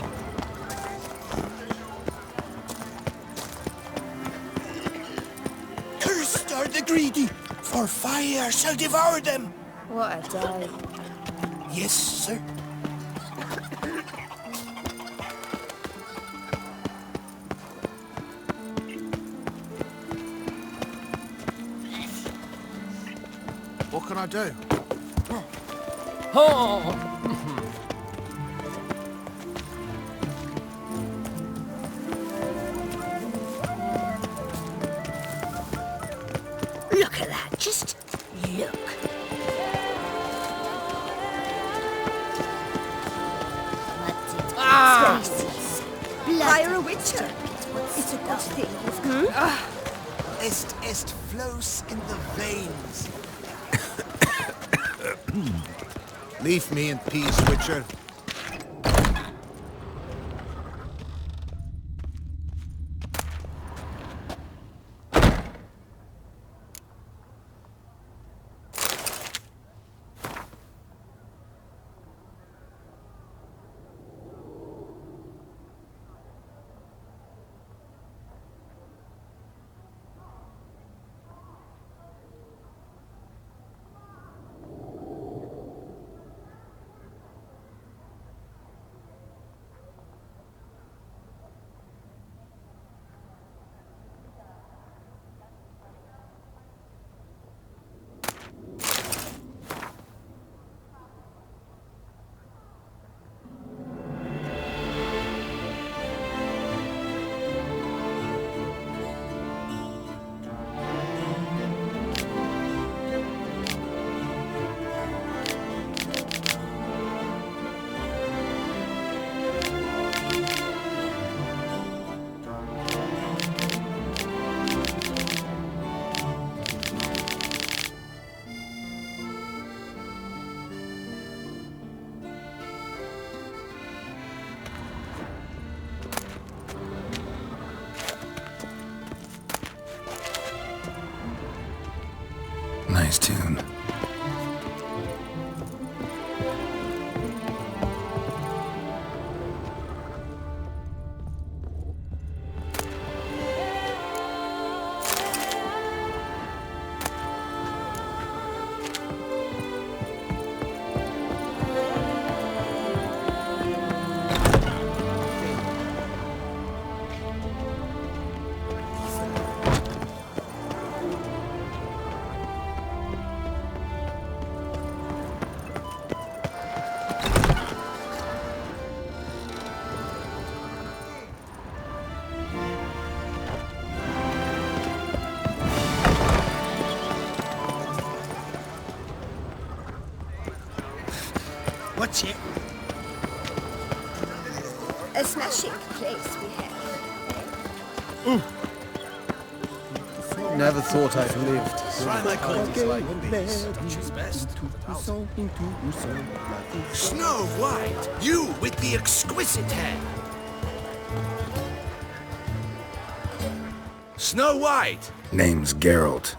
Cursed are the greedy, for fire shall devour them. What a day. Yes, sir. What can I do? Look at that, just look. Hire a witcher. It's a good thing. Est flows in the veins. Leave me in peace, Witcher. Nice tune. What's it? A smashing place we have. Never thought I'd lived. Snow White, you with the exquisite hair. Snow White! Name's Geralt.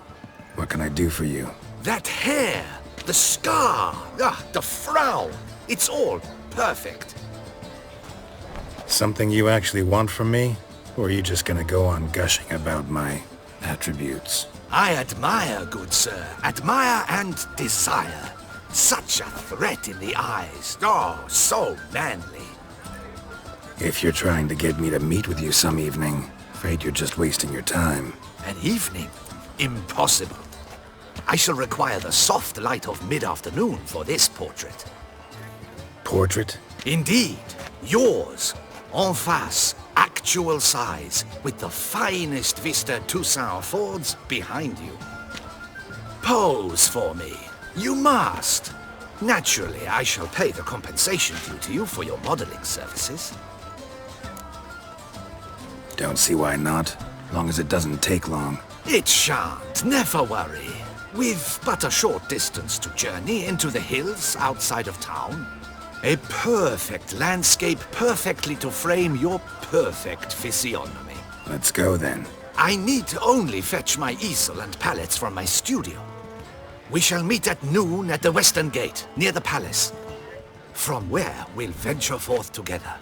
What can I do for you? That hair, the scar, the frown, it's all perfect. Something you actually want from me? Or are you just gonna go on gushing about my attributes? I admire, good sir, admire and desire. Such a threat in the eyes, oh, so manly. If you're trying to get me to meet with you some evening, afraid you're just wasting your time. An evening? Impossible. I shall require the soft light of mid-afternoon for this portrait. Portrait? Indeed. Yours. En face. Actual size. With the finest vista Toussaint affords behind you. Pose for me. You must. Naturally, I shall pay the compensation due to you for your modeling services. Don't see why not. Long as it doesn't take long. It shan't, never worry. We've but a short distance to journey into the hills outside of town. A perfect landscape perfectly to frame your perfect physiognomy. Let's go then. I need only fetch my easel and pallets from my studio. We shall meet at noon at the western gate, near the palace. From where we'll venture forth together.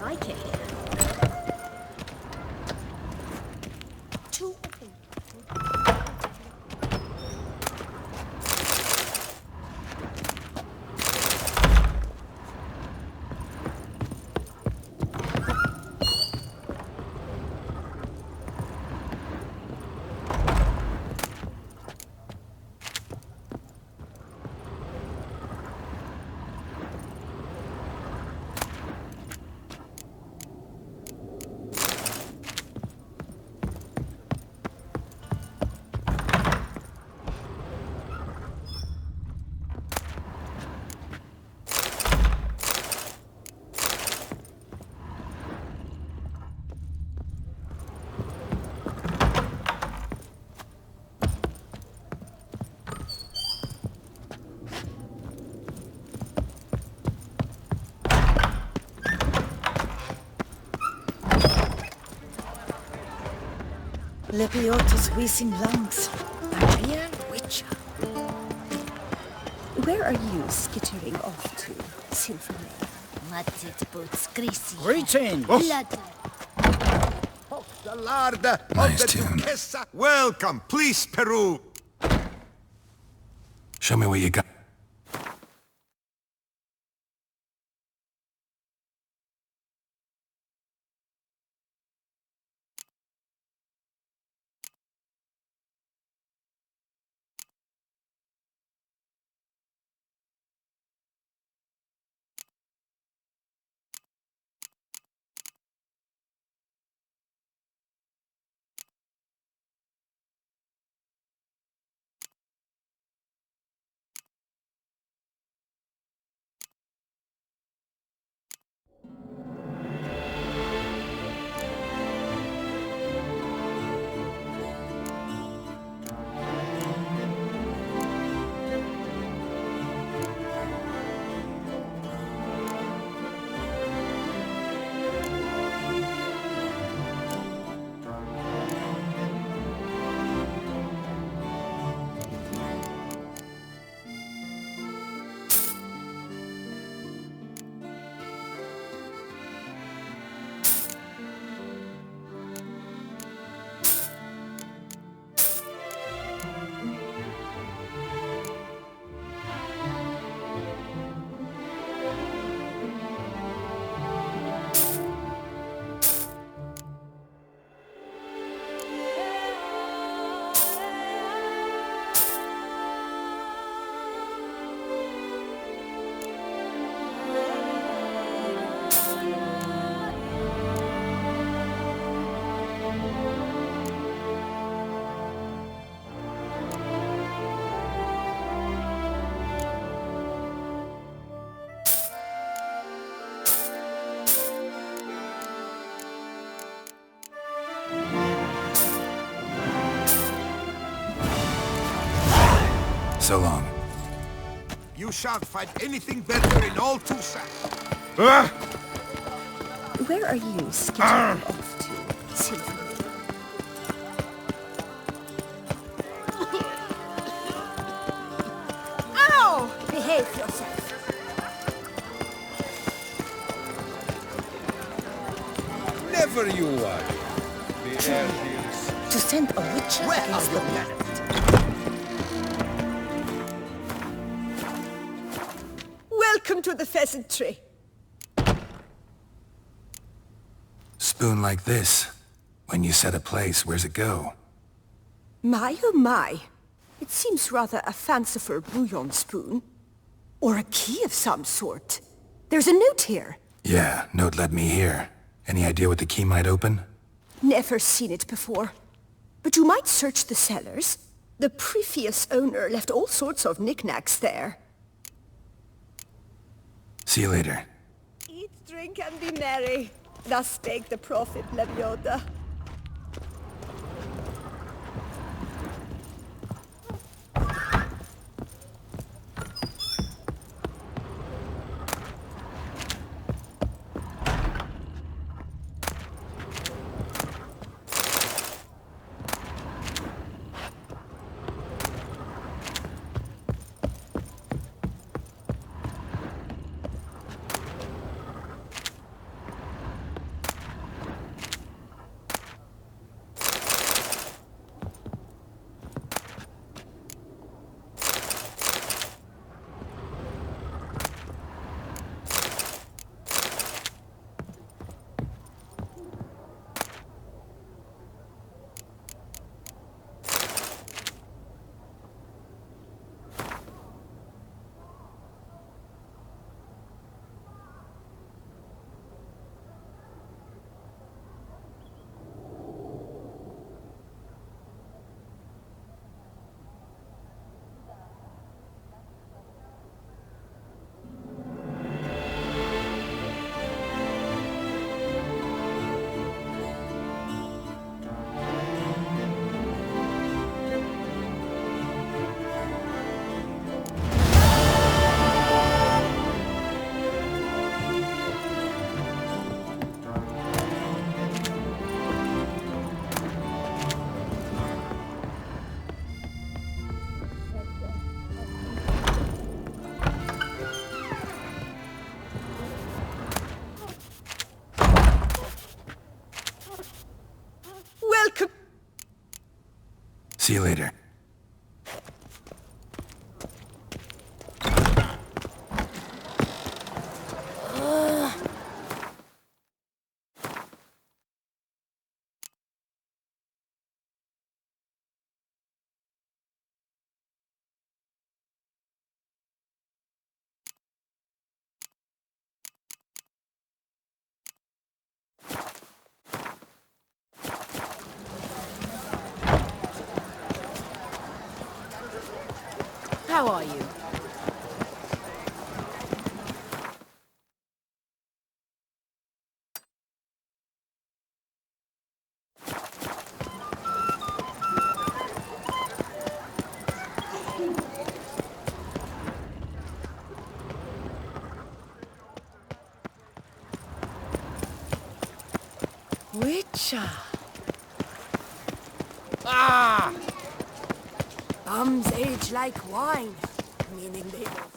Like it. Too open. Lepiotus visum lungs, a real witcher. Where are you skittering off to, Silvermane? Mudset boots, greasy. Greetings! The lard of Nice the tune. Duchessa. Welcome, please, Peru. Show me what you got. So long. You shan't find anything better in all Toussaint. Where are you skittering off to, Silvermane? Ow! Behave yourself. whenever you are. The air here is... To send a witcher Where against are the you? planet. Welcome to the pheasant tree. Spoon like this. When you set a place, where's it go? My oh my. It seems rather a fanciful bouillon spoon. Or a key of some sort. There's a note here. Yeah, note led me here. Any idea what the key might open? Never seen it before. But you might search the cellars. The previous owner left all sorts of knickknacks there. See you later. Eat, drink, and be merry. Thus spake the prophet Leviosa. See you later. How are you? Witcher. Ah! Bums age like wine, meaning they will.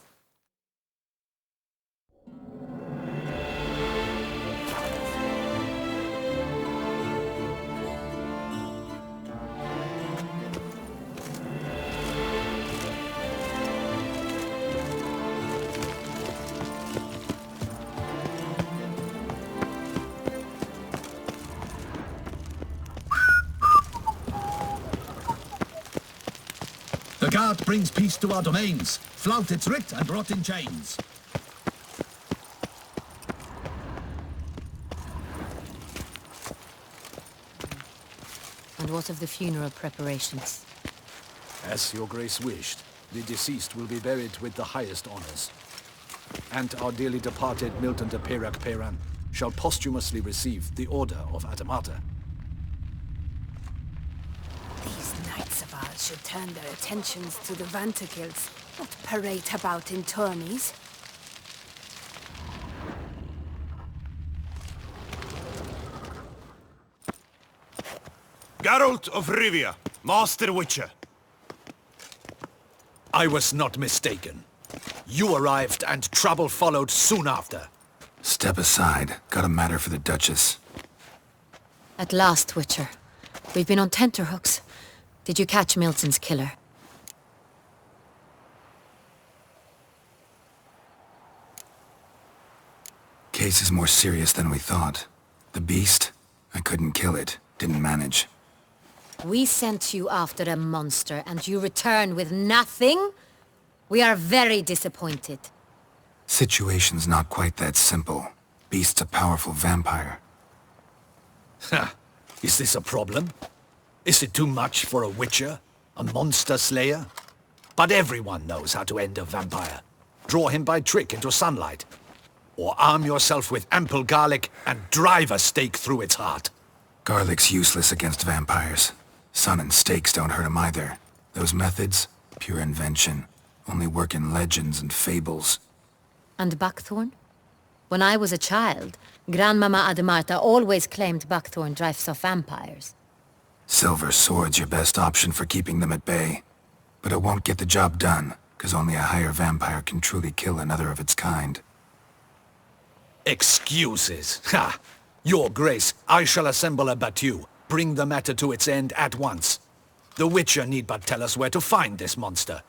The guard brings peace to our domains. Flout its writ and rot in chains. And what of the funeral preparations? As your grace wished, the deceased will be buried with the highest honors. And our dearly departed Milton de Peyrac-Peyran shall posthumously receive the Order of Adamata. These knights of ours should turn their attentions to the Vanterkills, not parade about in tourneys. Geralt of Rivia, Master Witcher. I was not mistaken. You arrived and trouble followed soon after. Step aside. Got a matter for the Duchess. At last, Witcher. We've been on tenterhooks. Did you catch Milton's killer? Case is more serious than we thought. The beast? I couldn't kill it. Didn't manage. We sent you after a monster, and you return with nothing? We are very disappointed. Situation's not quite that simple. Beast's a powerful vampire. Ha! Is this a problem? Is it too much for a witcher? A monster slayer? But everyone knows how to end a vampire. Draw him by trick into sunlight. Or arm yourself with ample garlic and drive a stake through its heart. Garlic's useless against vampires. Sun and stakes don't hurt him either. Those methods, pure invention. Only work in legends and fables. And buckthorn? When I was a child, Grandmama Ademarta always claimed buckthorn drives off vampires. Silver sword's your best option for keeping them at bay. But it won't get the job done, because only a higher vampire can truly kill another of its kind. Excuses! Ha! Your Grace, I shall assemble a battue. Bring the matter to its end at once. The Witcher need but tell us where to find this monster.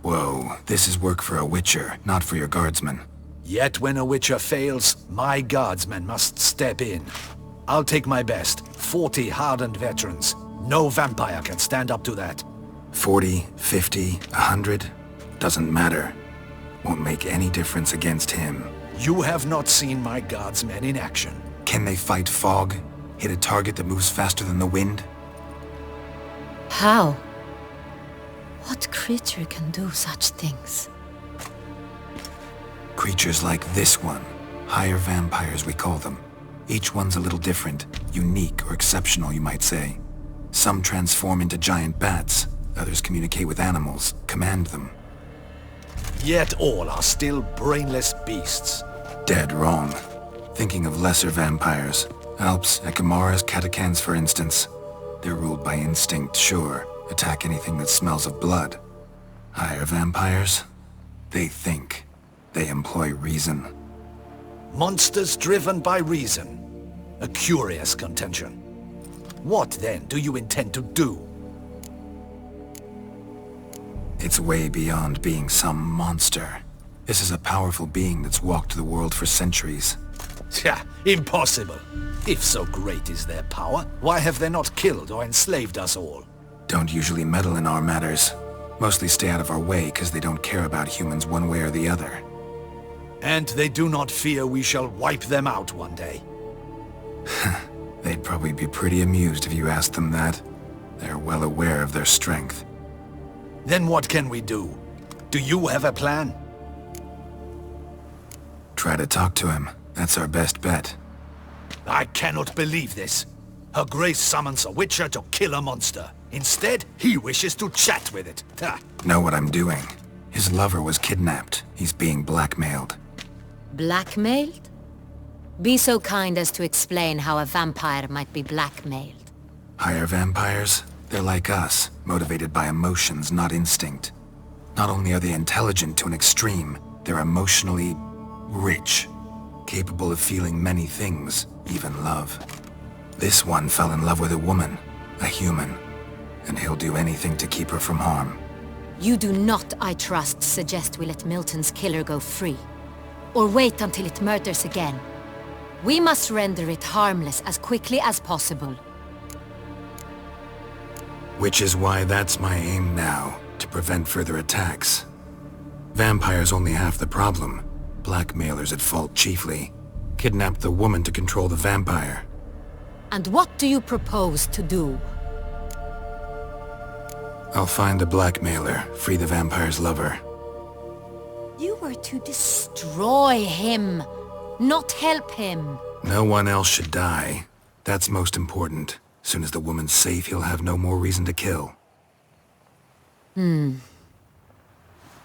Whoa, this is work for a Witcher, not for your guardsmen. Yet when a Witcher fails, my guardsmen must step in. I'll take my best, 40 hardened veterans. No vampire can stand up to that. 40, 50, 100? Doesn't matter. Won't make any difference against him. You have not seen my guardsmen in action. Can they fight fog? Hit a target that moves faster than the wind? How? What creature can do such things? Creatures like this one. Higher vampires, we call them. Each one's a little different. Unique or exceptional, you might say. Some transform into giant bats. Others communicate with animals, command them. Yet all are still brainless beasts. Dead wrong. Thinking of lesser vampires. Alps, Ekamaras, Catacans, for instance. They're ruled by instinct, sure. Attack anything that smells of blood. Higher vampires? They think. They employ reason. Monsters driven by reason. A curious contention. What then do you intend to do? It's way beyond being some monster. This is a powerful being that's walked the world for centuries. Tja, impossible. If so great is their power, why have they not killed or enslaved us all? Don't usually meddle in our matters. Mostly stay out of our way because they don't care about humans one way or the other. And they do not fear we shall wipe them out one day. They'd probably be pretty amused if you asked them that. They're well aware of their strength. Then what can we do? Do you have a plan? Try to talk to him. That's our best bet. I cannot believe this. Her Grace summons a Witcher to kill a monster. Instead, he wishes to chat with it. Ha. Know what I'm doing. His lover was kidnapped. He's being blackmailed. Blackmailed? Be so kind as to explain how a vampire might be blackmailed. Higher vampires? They're like us, motivated by emotions, not instinct. Not only are they intelligent to an extreme, they're emotionally rich, capable of feeling many things, even love. This one fell in love with a woman, a human, and he'll do anything to keep her from harm. You do not, I trust, suggest we let Milton's killer go free, or wait until it murders again. We must render it harmless as quickly as possible. Which is why that's my aim now, to prevent further attacks. Vampires only half the problem. Blackmailers at fault chiefly. Kidnapped the woman to control the vampire. And what do you propose to do? I'll find the blackmailer, free the vampire's lover. You were to destroy him, not help him. No one else should die. That's most important. Soon as the woman's safe, he'll have no more reason to kill.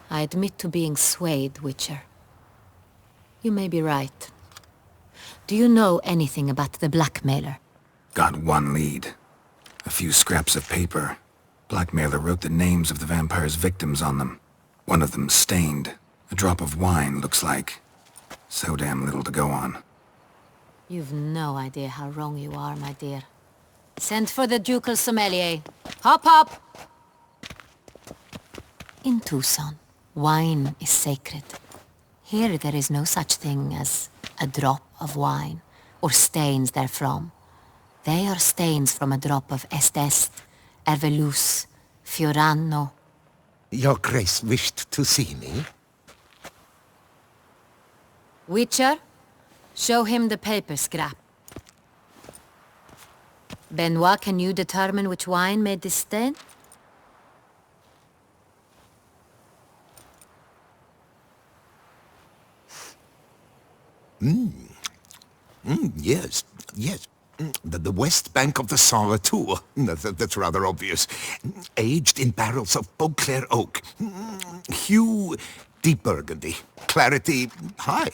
I admit to being swayed, Witcher. You may be right. Do you know anything about the blackmailer? Got one lead. A few scraps of paper. Blackmailer wrote the names of the vampire's victims on them. One of them stained. A drop of wine, looks like. So damn little to go on. You've no idea how wrong you are, my dear. Send for the ducal sommelier. Hop, hop! In Tucson, wine is sacred. Here there is no such thing as a drop of wine, or stains therefrom. They are stains from a drop of Est, Ervelus, Fiorano. Your Grace wished to see me? Witcher, show him the paper scrap. Benoit, can you determine which wine made this stain? Yes, yes. The west bank of the Saar too. That's rather obvious. Aged in barrels of Beauclair oak. Hue, deep burgundy. Clarity, high.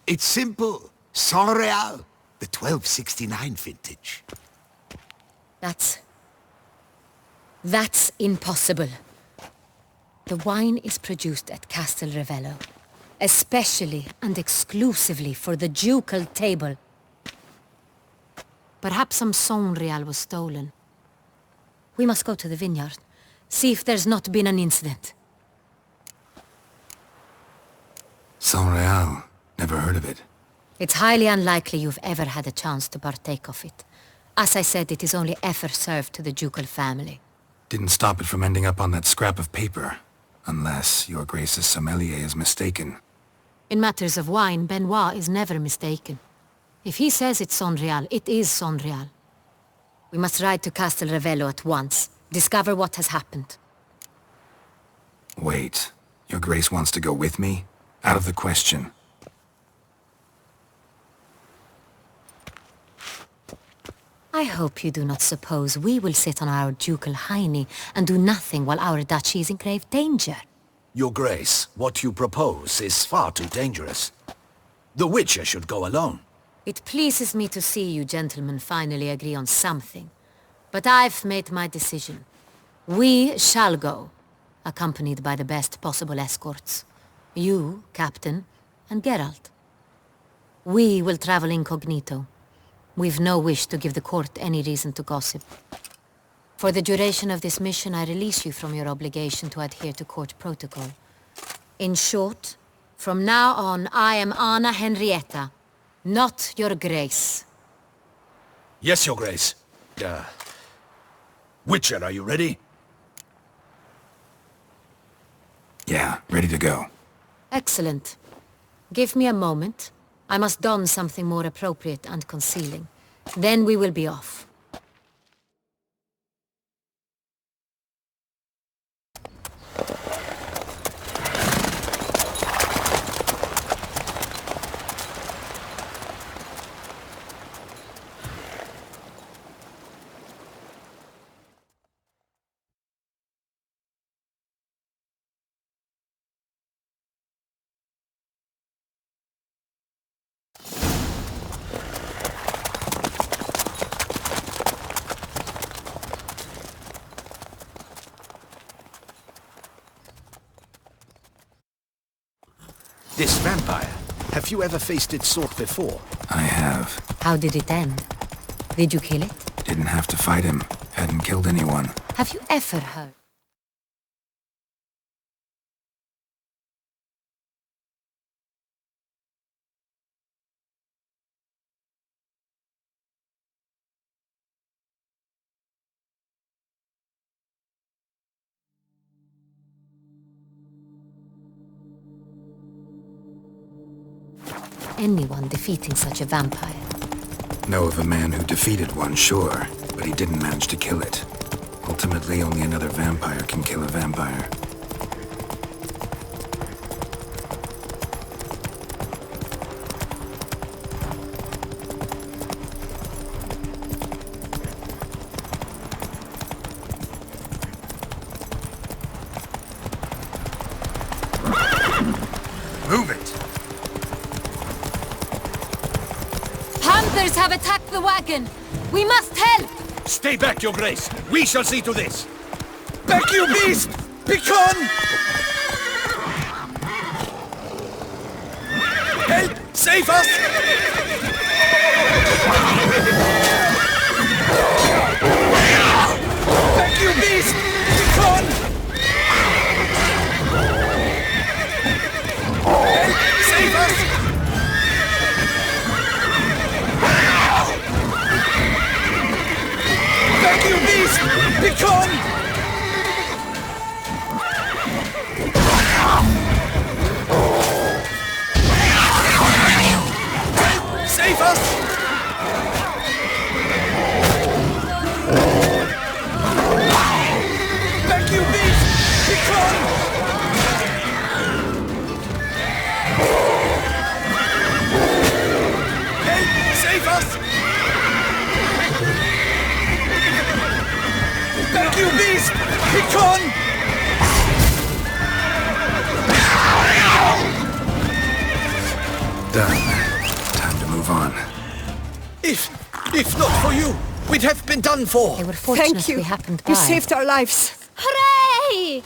It's simple. Saint-Réal, the 1269 vintage. That's impossible. The wine is produced at Castel Ravello, especially and exclusively for the ducal table. Perhaps some Saint-Réal was stolen. We must go to the vineyard, see if there's not been an incident. Saint-Réal. Never heard of it. It's highly unlikely you've ever had a chance to partake of it. As I said, it is only ever served to the ducal family. Didn't stop it from ending up on that scrap of paper. Unless your Grace's sommelier is mistaken. In matters of wine, Benoit is never mistaken. If he says it's Saint-Réal, it is Saint-Réal. We must ride to Castel Ravello at once. Discover what has happened. Wait. Your Grace wants to go with me? Out of the question. I hope you do not suppose we will sit on our ducal hiney and do nothing while our duchy is in grave danger. Your Grace, what you propose is far too dangerous. The Witcher should go alone. It pleases me to see you gentlemen finally agree on something. But I've made my decision. We shall go, accompanied by the best possible escorts. You, Captain, and Geralt. We will travel incognito. We've no wish to give the court any reason to gossip. For the duration of this mission, I release you from your obligation to adhere to court protocol. In short, from now on, I am Anna Henrietta, not your Grace. Yes, Your Grace. Witcher, are you ready? Yeah, ready to go. Excellent. Give me a moment. I must don something more appropriate and concealing. Then we will be off. This vampire, have you ever faced its sort before? I have. How did it end? Did you kill it? Didn't have to fight him. Hadn't killed anyone. Have you ever heard? Anyone defeating such a vampire? Know of a man who defeated one, sure, but he didn't manage to kill it. Ultimately, only another vampire can kill a vampire. Move it! Panthers have attacked the wagon! We must help! Stay back, Your Grace! We shall see to this! Back, you beast! Begone! Save us! Thank you, beast! Begone! Help! Save us! Thank you, beast! Begone! Save us! Thank you, beast! Begone! Help! Save us! Thank you, beast! Begone! Done. Time to move on. If not for you, we'd have been done for. They were fortunate Thank you. we happened by. You saved our lives. Hooray!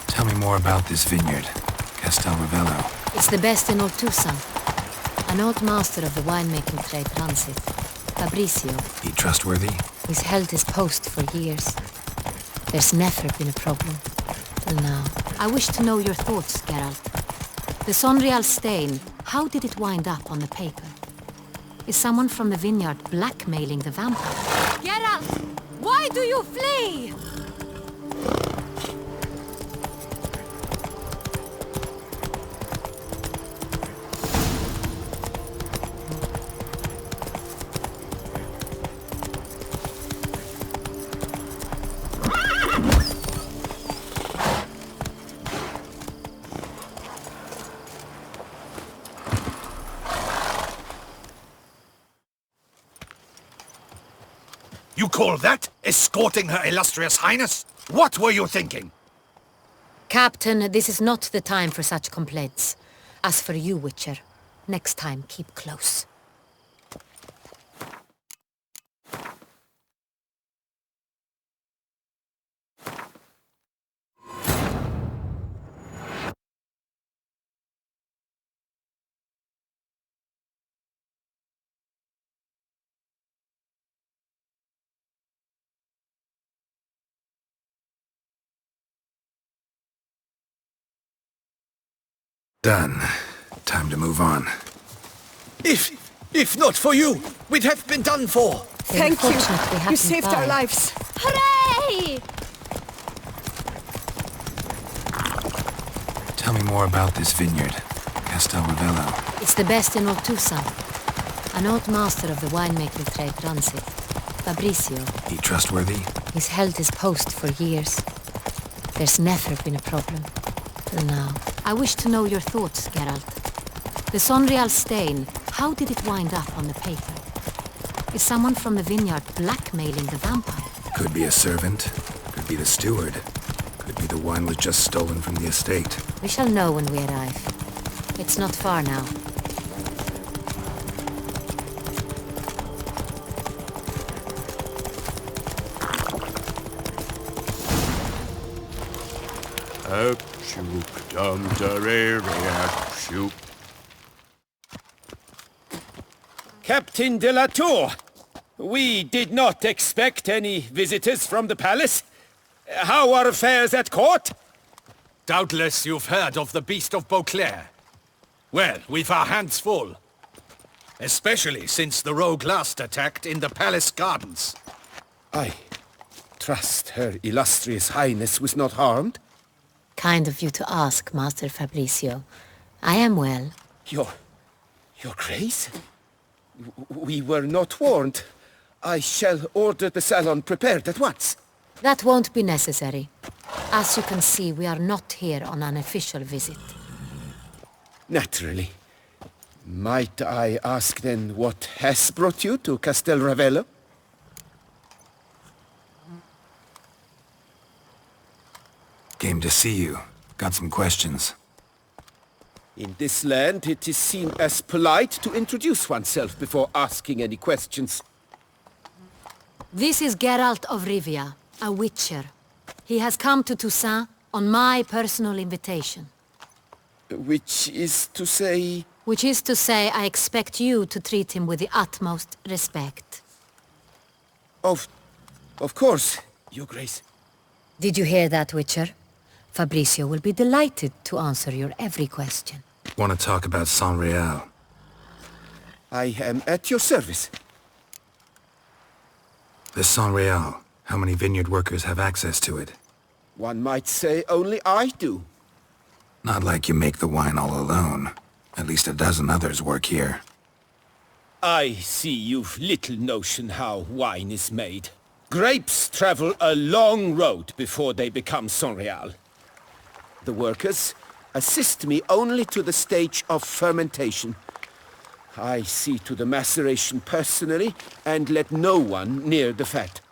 Tell me more about this vineyard, Castel Ravello. It's the best in old Tucson. An old master of the winemaking trade runs it. Fabrizio. He trustworthy? He's held his post for years. There's never been a problem. Till now. I wish to know your thoughts, Geralt. The Sonreal stain, how did it wind up on the paper? Is someone from the vineyard blackmailing the vampire? Geralt! Why do you flee? You call that escorting Her Illustrious Highness? What were you thinking? Captain, this is not the time for such complaints. As for you, Witcher, next time keep close. Done. Time to move on. If not for you, we'd have been done for. Thank you. You saved our lives. Hooray! Tell me more about this vineyard, Castel Ravello. It's the best in old Tucson. An old master of the winemaking trade runs it. Fabrizio. He trustworthy? He's held his post for years. There's never been a problem. Till now. I wish to know your thoughts, Geralt. The Sonreal stain, how did it wind up on the paper? Is someone from the vineyard blackmailing the vampire? Could be a servant. Could be the steward. Could be the wine was just stolen from the estate. We shall know when we arrive. It's not far now. Captain de la Tour, we did not expect any visitors from the palace. How are affairs at court? Doubtless you've heard of the Beast of Beauclair. Well, we've our hands full. Especially since the rogue last attacked in the palace gardens. I trust Her Illustrious Highness was not harmed? Kind of you to ask, Master Fabrizio. I am well. Your Grace? We were not warned. I shall order the salon prepared at once. That won't be necessary. As you can see, we are not here on an official visit. Naturally. Might I ask then what has brought you to Castel Ravello? Came to see you. Got some questions. In this land, it is seen as polite to introduce oneself before asking any questions. This is Geralt of Rivia, a witcher. He has come to Toussaint on my personal invitation. Which is to say... Which is to say, I expect you to treat him with the utmost respect. Of course, Your Grace. Did you hear that, Witcher? Fabricio will be delighted to answer your every question. Want to talk about Saint-Réal? I am at your service. The Saint-Réal, how many vineyard workers have access to it? One might say only I do. Not like you make the wine all alone. At least a dozen others work here. I see you've little notion how wine is made. Grapes travel a long road before they become Saint-Réal. The workers assist me only to the stage of fermentation. I see to the maceration personally and let no one near the fat.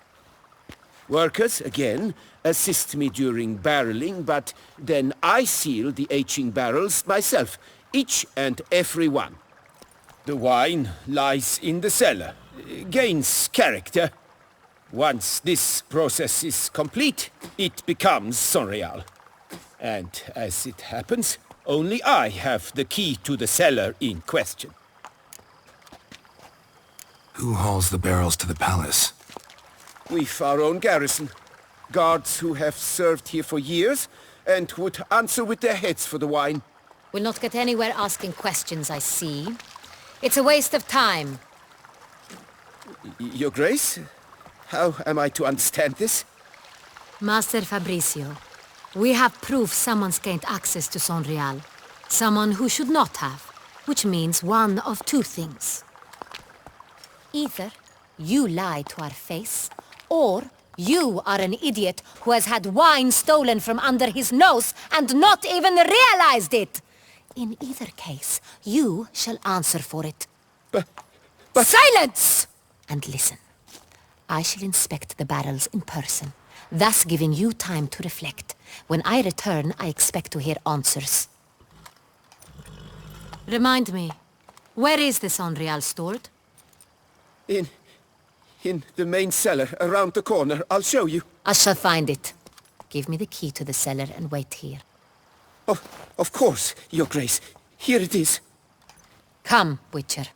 Workers, again, assist me during barreling, but then I seal the aging barrels myself, each and every one. The wine lies in the cellar, gains character. Once this process is complete, it becomes Saint-Réal. And as it happens, only I have the key to the cellar in question. Who hauls the barrels to the palace? We've our own garrison. Guards who have served here for years and would answer with their heads for the wine. We'll not get anywhere asking questions, I see. It's a waste of time. Your Grace? How am I to understand this? Master Fabricio, we have proof someone's gained access to Saint-Réal. Someone who should not have, which means one of two things. Either you lie to our face, or you are an idiot who has had wine stolen from under his nose and not even realized it. In either case, you shall answer for it. But... Silence! And listen. I shall inspect the barrels in person, thus giving you time to reflect. When I return, I expect to hear answers. Remind me, where is the Saint-Réal stored? In the main cellar, around the corner. I'll show you. I shall find it. Give me the key to the cellar and wait here. Of course, Your Grace. Here it is. Come, Witcher.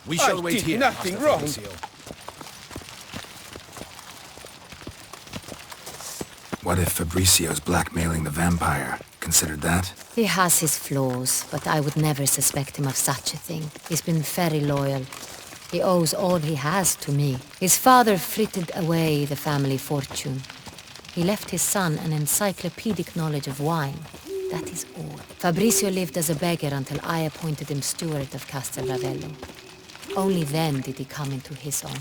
We shall wait here. Nothing wrong. What if Fabricio's blackmailing the vampire? Considered that? He has his flaws, but I would never suspect him of such a thing. He's been very loyal. He owes all he has to me. His father frittered away the family fortune. He left his son an encyclopedic knowledge of wine. That is all. Fabricio lived as a beggar until I appointed him steward of Castel Ravello. Only then did he come into his own.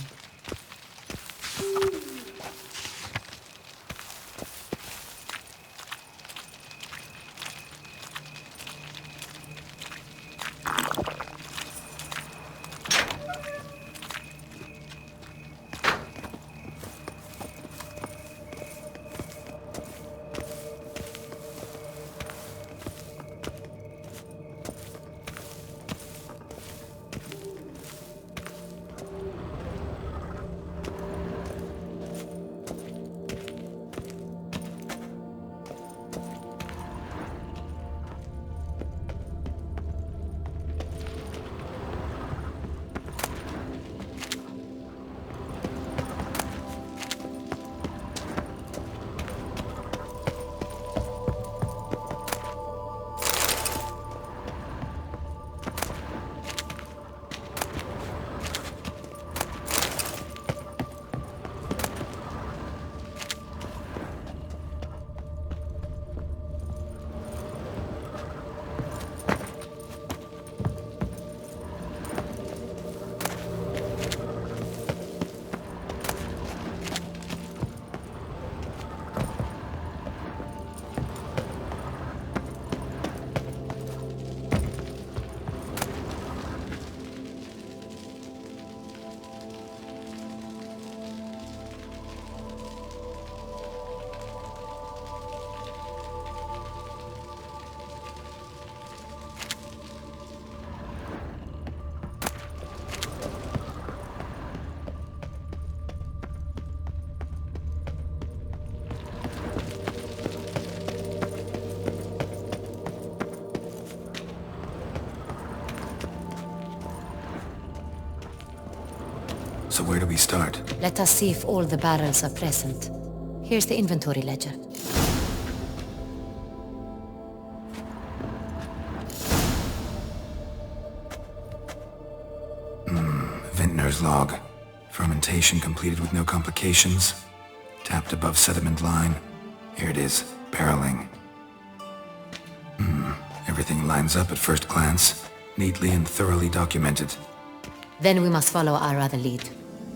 So where do we start? Let us see if all the barrels are present. Here's the inventory ledger. Vintner's log. Fermentation completed with no complications. Tapped above sediment line. Here it is. Barreling. Everything lines up at first glance. Neatly and thoroughly documented. Then we must follow our other lead.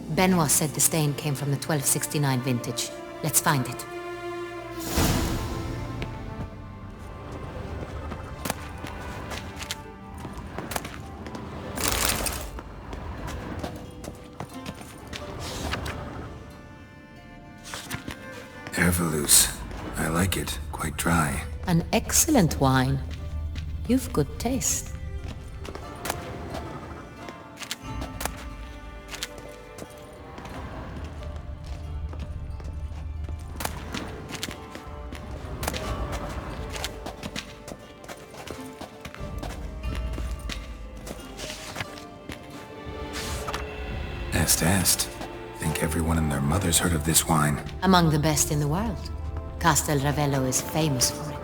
Benoit said the stain came from the 1269 vintage. Let's find it. Ervelous. I like it. Quite dry. An excellent wine. You've good taste. Est. Think everyone and their mother's heard of this wine. Among the best in the world. Castel Ravello is famous for it.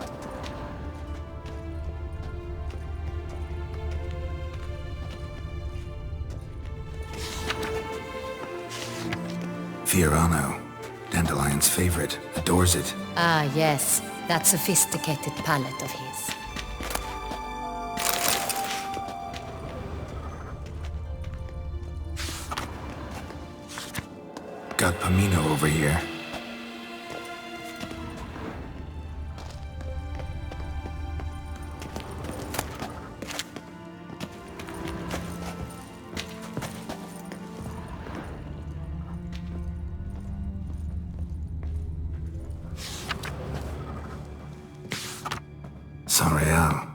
Fiorano. Dandelion's favorite. Adores it. Ah, yes. That sophisticated palate of his. Got Pomino over here. San Real.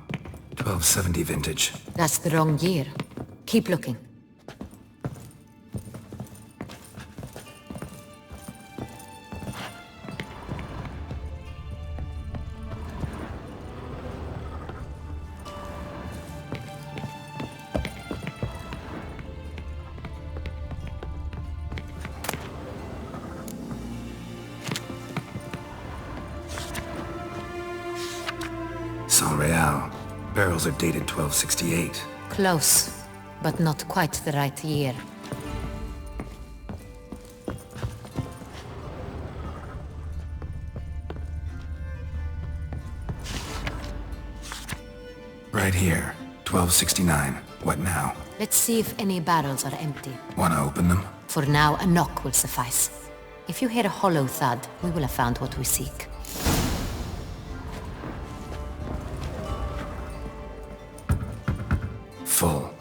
1270 vintage. That's the wrong year. Keep looking. San Real. Barrels are dated 1268. Close, but not quite the right year. Right here. 1269. What now? Let's see if any barrels are empty. Wanna open them? For now, a knock will suffice. If you hear a hollow thud, we will have found what we seek. Full.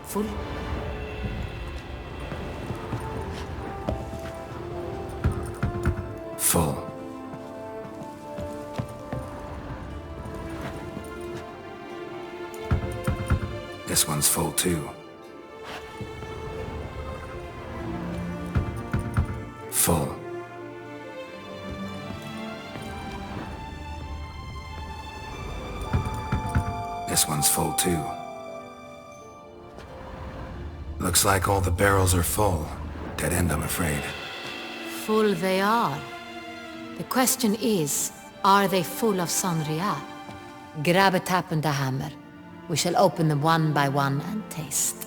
Full? Full. This one's full too. Full. This one's full too. Looks like all the barrels are full. Dead end, I'm afraid. Full they are. The question is, are they full of Sanria? Grab a tap and a hammer. We shall open them one by one and taste.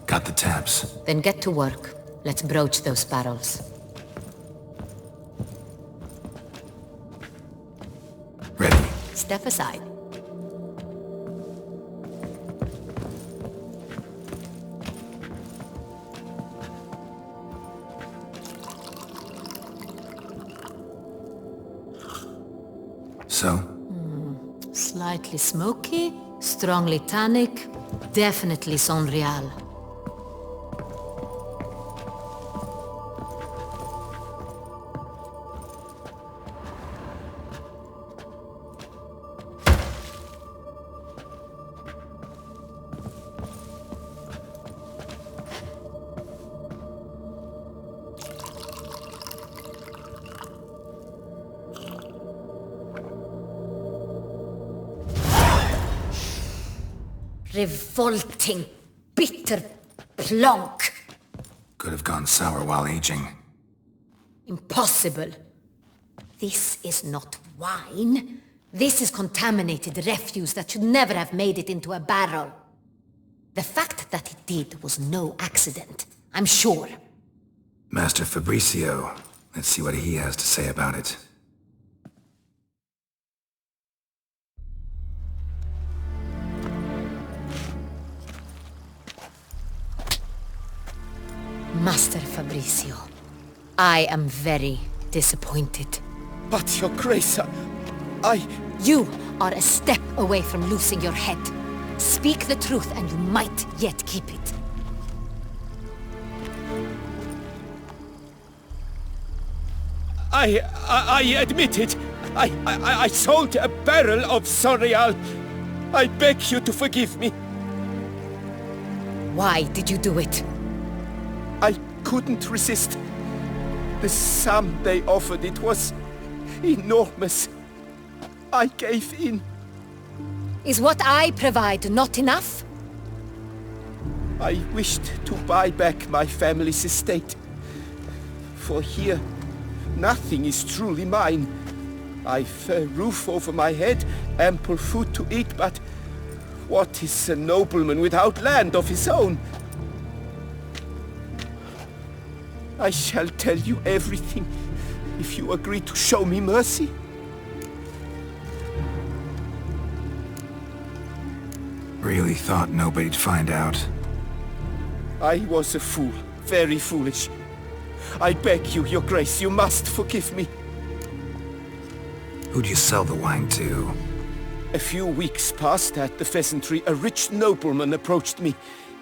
Got the taps. Then get to work. Let's broach those barrels. Ready. Step aside. So? Slightly smoky, strongly tannic, definitely Sanrial. Revolting, bitter plonk. Could have gone sour while aging. Impossible. This is not wine. This is contaminated refuse that should never have made it into a barrel. The fact that it did was no accident, I'm sure. Master Fabricio. Let's see what he has to say about it. Master Fabricio, I am very disappointed. But, Your Grace, You are a step away from losing your head. Speak the truth and you might yet keep it. I admit it. I sold a barrel of Sorial. I beg you to forgive me. Why did you do it? I couldn't resist. The sum they offered, it was enormous. I gave in. Is what I provide not enough? I wished to buy back my family's estate. For here, nothing is truly mine. I've a roof over my head, ample food to eat, but what is a nobleman without land of his own? I shall tell you everything, if you agree to show me mercy. Really thought nobody'd find out. I was a fool, very foolish. I beg you, Your Grace, you must forgive me. Who'd you sell the wine to? A few weeks past at the pheasantry, a rich nobleman approached me.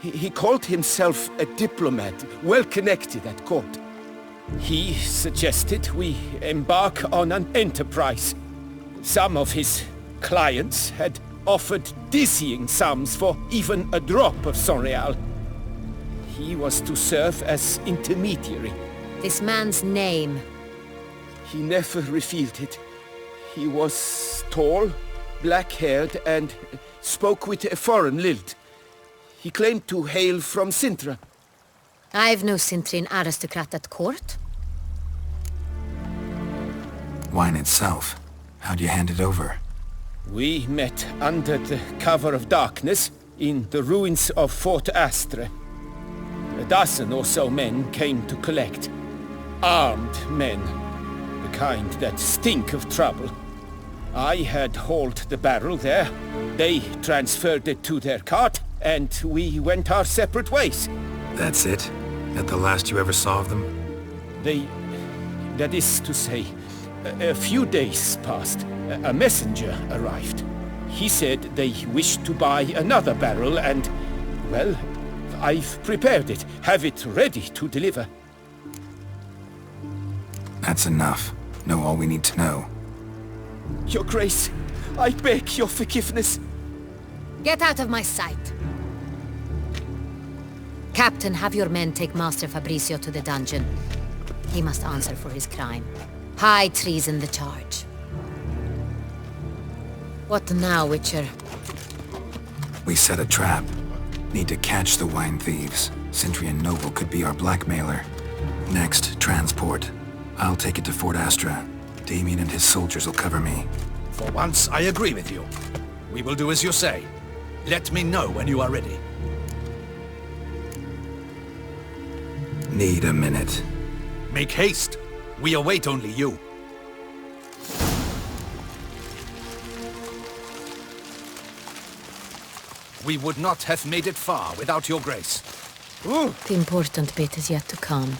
He called himself a diplomat, well connected at court. He suggested we embark on an enterprise. Some of his clients had offered dizzying sums for even a drop of Sorial. He was to serve as intermediary. This man's name? He never revealed it. He was tall, black-haired, and spoke with a foreign lilt. He claimed to hail from Sintra. I've no Sintrian aristocrat at court. Wine itself. How'd you hand it over? We met under the cover of darkness in the ruins of Fort Astre. A dozen or so men came to collect. Armed men. The kind that stink of trouble. I had hauled the barrel there. They transferred it to their cart, and we went our separate ways. That's it? That the last you ever saw of them? That is to say, a few days passed. A messenger arrived. He said they wished to buy another barrel and, well, I've prepared it. Have it ready to deliver. That's enough. Know all we need to know. Your Grace, I beg your forgiveness. Get out of my sight. Captain, have your men take Master Fabricio to the dungeon. He must answer for his crime. High treason the charge. What now, Witcher? We set a trap. Need to catch the wine thieves. Sintrian Noble could be our blackmailer. Next, transport. I'll take it to Fort Astra. Damien and his soldiers will cover me. For once, I agree with you. We will do as you say. Let me know when you are ready. Need a minute. Make haste. We await only you. We would not have made it far without your grace. The important bit is yet to come.